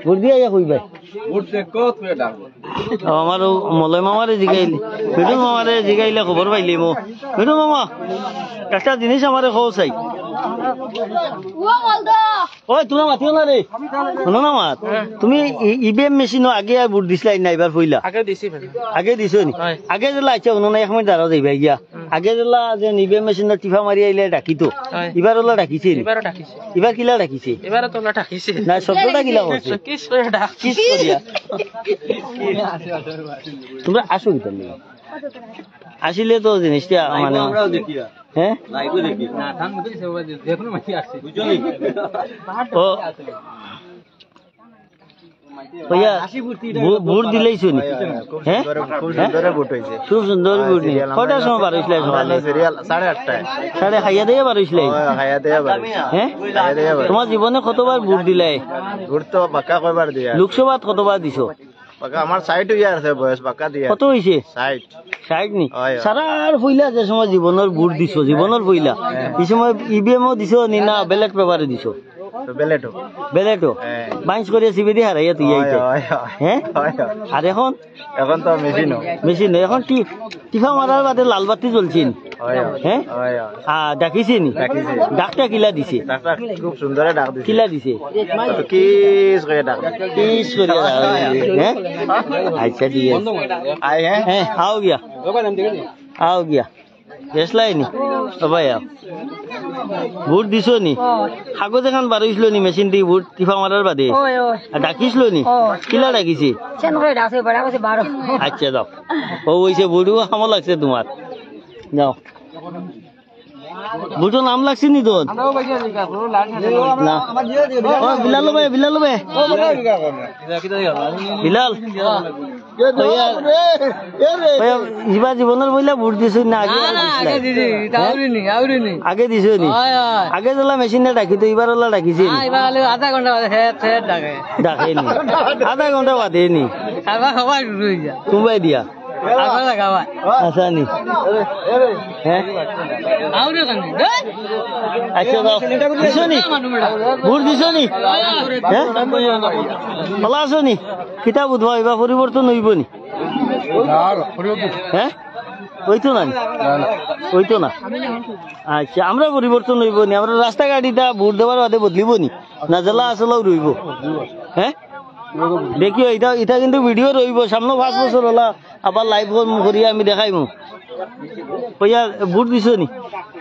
ভোট দিয়া কই ভাই আমার মলয় মামারে জিগাইলে মিঠুন মামারে জিগাইলে খবর পাইলি মো মিঠুন মামা একটা জিনিস আমারে খোঁজ চাই ওই তোমরা মাতিও না রে শুনো না মাত তুমি ইভিএম মেশিন আগে ভোট দিছিলাই না এবার পইলা আগে দিছো নি আগে যেলা আচ্ছা শুনো না এক সময় দাঁড়াও যাইবা গিয়া আগে যেলা যে ইভিএম মেশিনের টিফা মারি আইলে ডাকিতো এবার ওলা ডাকিছে এবার কিলা ডাকিছে না শব্দটা কিলা করছে কিস করিয়া তোমরা আসো কি তাহলে আসিলে তো জিনিসটা মানে হ্যাঁ ও ভোট দিলেই শুনি হ্যাঁ খুব সুন্দর ভোট নিয়ে কয়টার সময় বার হয়েছিল সাড়ে খাইয়া দিয়ে বার হয়েছিল হ্যাঁ তোমার জীবনে কতবার ভোট দিলাই লোকসভাত কতবার দিছ
আমার 60 ইয়ার আছে বয়স বাকা দিয়া
কত হইছে 60 নি সারার পয়লা যে সময় জীবনের ভোট দিছো জীবনের পয়লা এই সময় ইভিএম দিছো নি না ব্যালট পেপারে দিছো বেলেটো বাইশ করে সিবিডি হারাইয়া তুই হ্যাঁ আর এখন
তো
মেশিন এখন টিফা মারার বাদে লাল বাতি জ্বলছেন হ্যাঁ ডাকিছে নি ডাকটা কিলা দিছে
খুব সুন্দর ডাক দিছে
কিলা দিছে
কিস করে ডাক
হ্যাঁ আচ্ছা দিয়ে হ্যাঁ আও গিয়া গেছলাই নি সবাই ভোট দিছ নি কাগজ এখন বার হয়েছিল নি মেশিন দিয়ে ভোট টিফা মারার বাদে ডাকিছিল নি কিলা ডাকিছে আচ্ছা যাও ও হয়েছে ভোটও কামো লাগছে তোমার যাও ভোটও নাম লাগছে নি তোর না বিলাল বিলাল এবার জীবনের বইলা ভোট দিছ না আগে দিছ নি আগে যেলা মেশিনে ডাকি তো এবার ওলা ডাকিছে
আধা ঘন্টা
ডাকেনি আধা ঘন্টা বাদে নি কোনবাই দিয়া আচ্ছা নি হ্যাঁ আচ্ছা দিছ নি ভোট দিছ নি হ্যাঁ ভালো আছো নি কিতাব উদ্ভব এবার পরিবর্তন হইব নি হ্যাঁ হইতো না হইতো না আচ্ছা আমরা পরিবর্তন হইব নি আমরা রাস্তাঘাটিটা ভোট দেওয়ার বাদে বদলিব নি না জেলা আসলেও রইব হ্যাঁ দেখিও এটা এটা কিন্তু ভিডিও রইব সামনে 5 বছর হলা আবার লাইভ করি আমি দেখাইমু কইয়া ভোট দিছো নি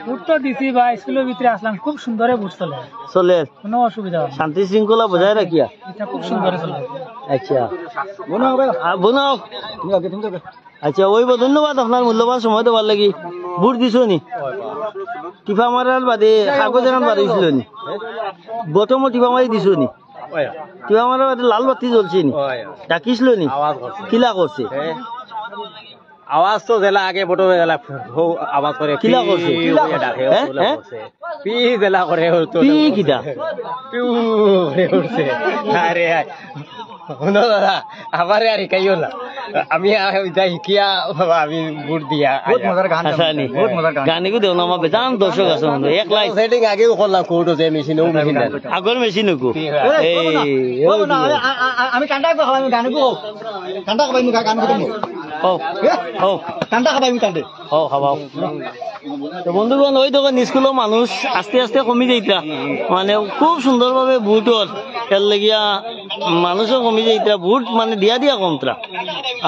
ভোট তো দিছি বা স্কুলের ভিতরে আসলাম খুব সুন্দরে ভোট চলে
চলে
কোনো অসুবিধা হয় না
শান্তি শৃঙ্খলা বজায় রাখিয়া
এটা খুব সুন্দরে চলে
আচ্ছা বোনাও আচ্ছা ওই ধন্যবাদ আপনার মূল্যবান সময় দেওয়ার লাগি ভোট দিছো নি টিপা মারার বাদে কাগজ এরান বাড়িছিল নি বটমো টিপা মারি দিছো নি টিপা মারার বাদে লাল বাতি জ্বলছে নি ডাকিছিল নি কিলা করছে
আওয়াজ তো জেলা আগে বটো জেলা আওয়াজ করে
কিলা করছে
ডাকে
হ্যাঁ
পি জেলা করে
কি কিটা
পিউ করে উঠছে আরে শুনো দাদা আমার আর কাইও না আমি যাই কিয়া আমি ভোট দিয়া
বহুত মজার গান
আচ্ছা নি
বহুত মজার গান
গানিকো দেও না আমার বেজান দর্শক আছে বন্ধু এক লাইন
সেটিং আগেও করলাম কোর্টে যে মেশিনও মেশিন
আগর মেশিন কো
আমি কান্ডা খাবাই আমি গান কো কান্ডা খাবাই আমি গান কো
ও ও
কান্ডা খাবাই আমি কান্ডে
ও খাবাও তো বন্ধুগণ ওই দোকান স্কুলের মানুষ আস্তে আস্তে কমি যাইতা মানে খুব সুন্দরভাবে ভোটর এর লাগিয়া মানুষও কমি যাইতা ভোট মানে দিয়া দিয়া কমতরা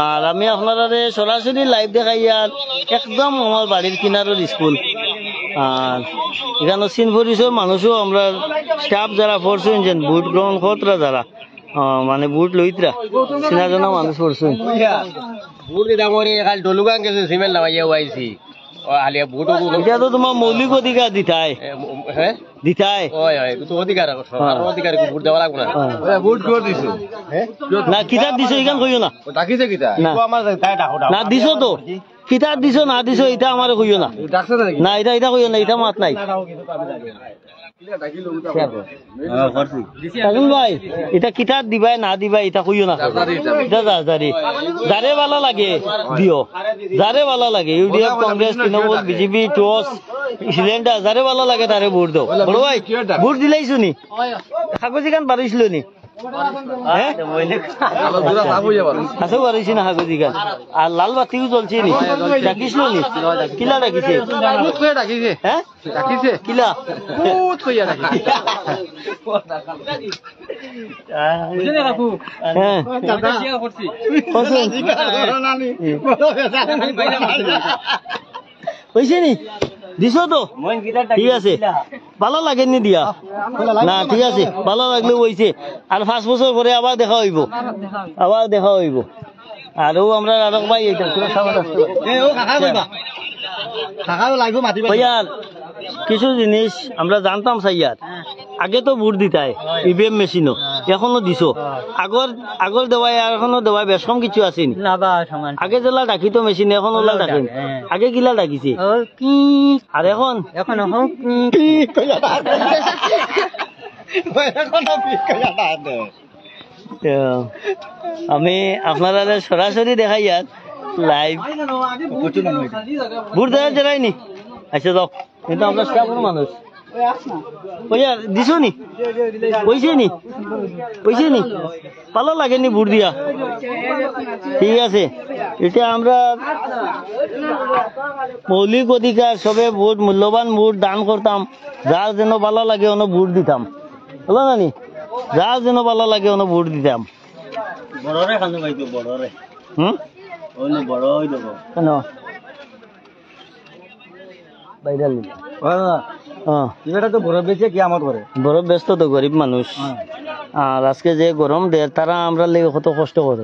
আর আমি আপনারা সরাসরি লাইভ দেখাই আর একদম আমার বাড়ির কিনারের স্কুল আর এখানে সিন পরিচয় মানুষও আমরা স্টাফ যারা পড়ছেন যে ভোট গ্রহণ করতরা যারা মানে ভোট লইতরা চিনা জানা মানুষ পড়ছেন
ভোট দিতাম খালি ডলুগান গেছে সিমেন্ট নামাইয়া আইছি আলিয়া ভোট
এটা তো তোমার মৌলিক অধিকার দিতাই
হ্যাঁ
দিতাই
ওই ওই তো অধিকার অধিকার ভোট দেওয়া লাগবে না ভোট করে দিছো
না কিতাব দিছো এখান কইও না
ডাকিছে কিতা
না
আমার তাই ডাকো
না দিছো তো কিতাব দিছো না দিছো এটা আমার কইও না
ডাকছে নাকি
না এটা এটা কইও না এটা মাত নাই তাজুল ভাই এটা কিতাব দিবাই না দিবাই এটা কইও না এটা দাদারি যারে ভালো লাগে দিও যারে ভালো লাগে UDF Congress Trinamool BJP toss cylinder যারে ভালো লাগে তারে ভোট দাও বড় ভাই ভোট দিলাইছো নি কাগজ গান বাড়িছিল নি কাছে বাড়িছি না কাগজি গান আর লাল বাতিও চলছে নি ডাকিছিল নি কিলা ডাকিছে
ডাকিছে
হ্যাঁ
ডাকিছে
কিলা
বহুত কইয়া ডাকিছে
হ্যাঁ হয়েছে নি দিছ তো ঠিক আছে ভালো লাগেনি দিয়া না ঠিক আছে ভালো লাগলে হয়েছে আর 5 বছর পরে আবার দেখা হইব আরো আমরা আরো ভাই এটা ভাইয়ার কিছু জিনিস আমরা জানতাম সাইয়ার আগে তো ভোট দিতাই ইভিএম মেশিনও এখনো দিছো আগর দেওয়ায় এখনো দেওয়ায় বেশ কম কিছু আছে আগে যেলা ডাকিতো মেশিন এখন ওলা ডাকেন আগে কিলা ডাকিছে আর এখন আমি আপনারা সরাসরি দেখাই আর লাইভ ভোট দেওয়ার জেরাইনি আচ্ছা যাও কিন্তু আমরা স্টাফের মানুষ দিছো নি পয়সা নি ভালো লাগেনি ভোট দিয়া ঠিক আছে এটা আমরা মৌলিক অধিকার সবে ভোট মূল্যবান ভোট দান করতাম যার যেন ভালো লাগে অন্য ভোট দিতাম বলো না নি যার যেন ভালো লাগে অন্য ভোট দিতাম বড়রে খানো ভাইতো বড়রে বড় হই দেবো কেন বাইরে
তো বরফ বেচে কি আমার করে
বরফ ব্যস্ত তো গরিব মানুষ আর আজকে যে গরম দেয় তারা আমরা লেগে কত কষ্ট করে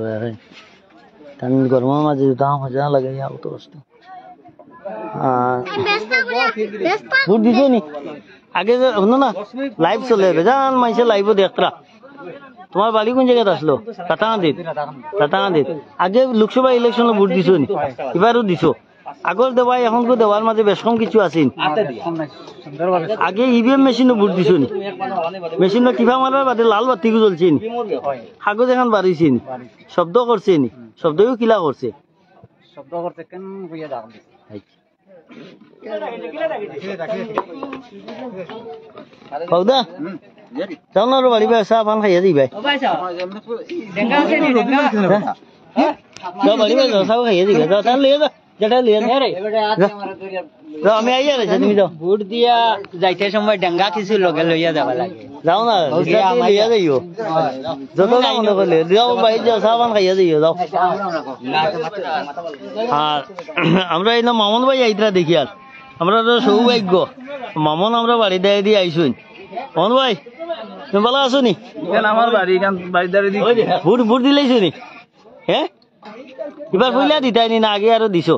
কারণ গরমের মাঝে দাম মজা লাগে কত কষ্ট ভোট দিছো নি আগে শুনো না লাইভ চলে বেজান মাইসে লাইভও দেখরা তোমার বাড়ি কোন জায়গায় আসলো টাটাঙ্গাদিত আগে লোকসভা ইলেকশনে ভোট দিছো নি এবারও দিছো আগর দেওয়াই এখন দেওয়ার মাঝে বেশ কম কিছু আছে আগে ইভিএম মেশিনও ভোট দিছো নি মেশিন টিপা মারার বাদে লাল বাতি জ্বলছে নি কাগজ এখন বাড়িছে নি শব্দ করছে নি শব্দও কিলা করছে হৌদা যাও না বাড়ি চাহ পান খাইয়া দিবাই বাড়ি চাহ খাইয়া দিবা যাও তাহলে লিয়ে যা যেটা লিয়ে আমি আইয়া গেছি তুমি যাও
ভোট দিয়া যাইতে সময় ডাঙ্গা কিছু লগে লইয়া যাবা লাগে
যাও না লিয়া যাইও যত না মনে করলে যাও বাইরে যাও সাবান খাইয়া যাইও যাও আর আমরা এই না মামন ভাই আইতরা দেখি আর আমরা তো সৌভাগ্য মামন আমরা বাড়ি দেয় দিয়ে আইসুন মামন ভাই তুমি ভালো আছো নি
আমার বাড়ি বাড়িদারি
ভোট ভোট দিলেইছো নি হ্যাঁ এবার ফুইলা দিতাই নি না আগে আরো দিছো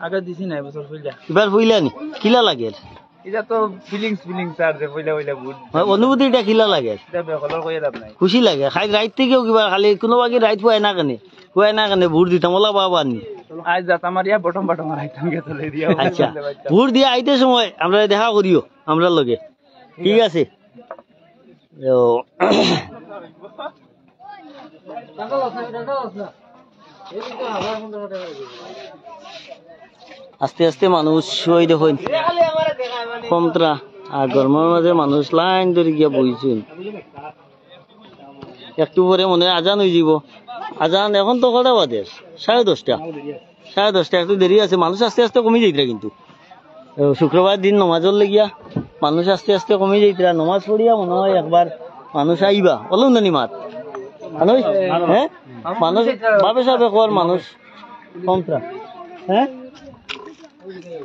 আগে দিছি না এবছর ফুলটা
এবার ফুইলা নি কিলা লাগে
এটা তো ফিলিংস আর যে ফুইলা ফুইলা ভোট
অনুভূতিটা কিলা লাগে
এটা বেকলর কইয়া লাভ নাই
খুশি লাগে খাই রাইত থেকেও কিবা খালি কোনো বাকি রাইত পুয়াই না কেনে ভোট দিতাম ওলা বাবা নি
আজ যাত আমার ইয়া বটম বটম আইতাম গে চলে দিয়া
আচ্ছা ভোট দিয়ে আইতে সময় আমরা দেখা করিও আমরা লগে ঠিক আছে আস্তে আস্তে মানুষ ওই দেখুন কমতরা আর গরমের মাঝে মানুষ লাইন ধরে গিয়া বইছেন একটু পরে মনে হয় আজান হয়ে যাব আজান এখন তো কটা বাজে 10:30 একটু দেরি আছে মানুষ আস্তে আস্তে কমে যাইতরা কিন্তু শুক্রবার দিন নমাজর লেগিয়া মানুষ আস্তে আস্তে কমে যাইতরা নমাজ পড়িয়া মনে হয় একবার মানুষ আইবা বলুন না মাত মানুষ হ্যাঁ মানুষ ভাবে সাবে কর মানুষ কমতরা হ্যাঁ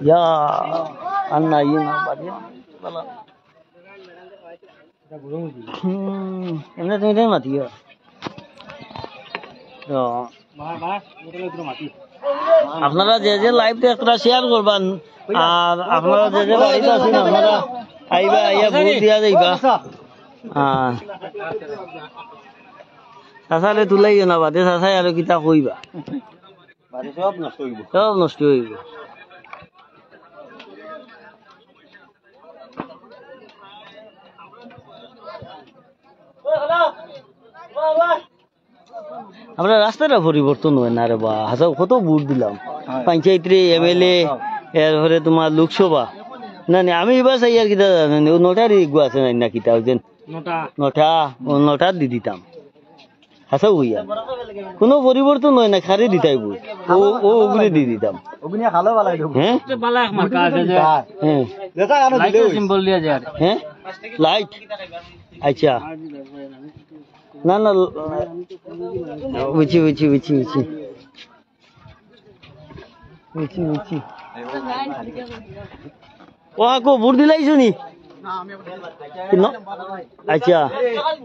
ইয়া আন্না ইয়ে না বাদিয়া বালা এমনি তুমি তাই মাতিও আপনারা যে যে লাইভটা একটা শেয়ার করবেন আর আপনারা যে যে বাড়িতে আছেন আপনারা আইবা আইয়া ভোট দিয়া যাইবা চাচালে তুলাইও না বাদে চাচাই আর কিতা কইবা সব নষ্ট হইব আমরা রাস্তাটা পরিবর্তন হয় না রে বা হাজার কত ভোট দিলাম পঞ্চায়েত MLA এরপরে তোমার লোকসভা না না আমি এবার চাই আর কিতা জানেন ও নটার ইগু আছে না কিতা ওই নটা দি দিতাম হাসা হইয়া কোনো পরিবর্তন হয় না খারে দিতাই ভোট ও ওগুলি দি দিতাম হ্যাঁ হ্যাঁ লাইট আচ্ছা না না বুঝছি ও আকো ভোট দিলাইছো নি আচ্ছা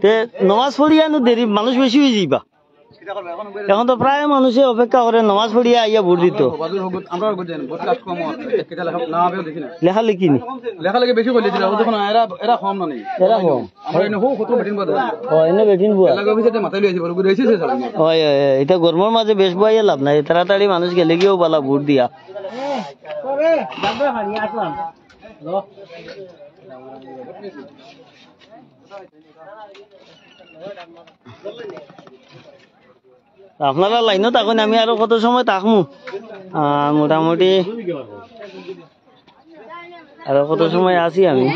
তে নমাজ পড়িয়া নো দেরি মানুষ বেশি হয়ে যাইবা এখন তো প্রায় মানুষে অপেক্ষা করে নমাজ পড়িয়া আইয়া ভোট দিত লেখালেখি নি
লেখালেখি বেশি করে দিলা যখন এরা কম না নেই
এরা কম এনে বেটিন বুয়া এটা গরমের মাঝে বেশ বইয়া লাভ নাই তাড়াতাড়ি মানুষ গেলে গিয়েও বালা ভোট দিয়া আপনারা লাইনত এখন আমি আরো কত সময় থাকমু মোটামুটি আরো কত সময় আছি আমি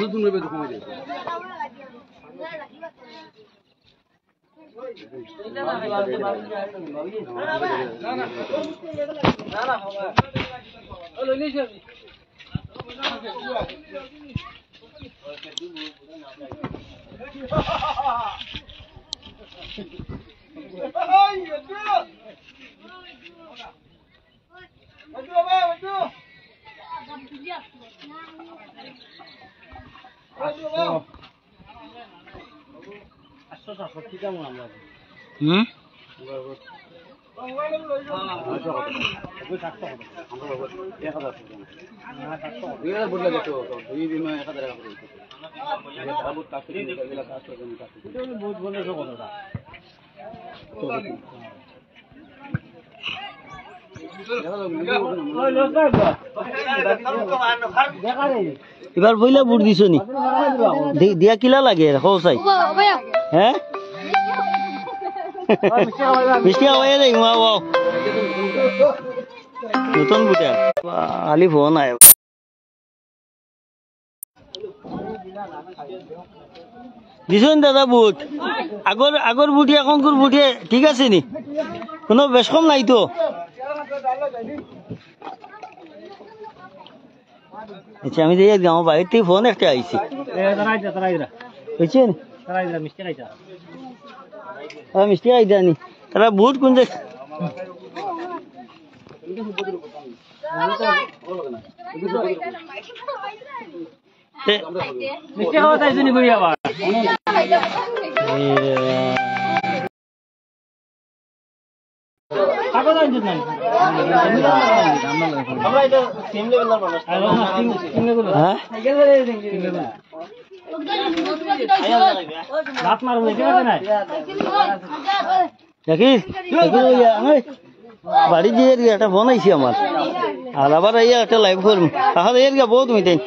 এবার বইলা ভোট দিছো নি দিয়া কিলা লাগে চাই হ্যাঁ মিষ্টি খাওয়াই যাই নতুন বুটা খালি ফোন আয় দিছেন দাদা বুট আগর বুটি এখনকার বুটে ঠিক আছে নি কোনো বেশ কম নাই তো আচ্ছা আমি যে আমার বাড়ির থেকে ফোন একটা আইছি বুঝছেন মিষ্টি আইদা নি তারা বুট কোন যে মিষ্টি খাওয়া চাইছি নি কই আবার বাড়ি দিয়ে একটা ফোন আইছি আমার আর আবার একটা লাইভ করবো তাহলে এর বহুত মিটাই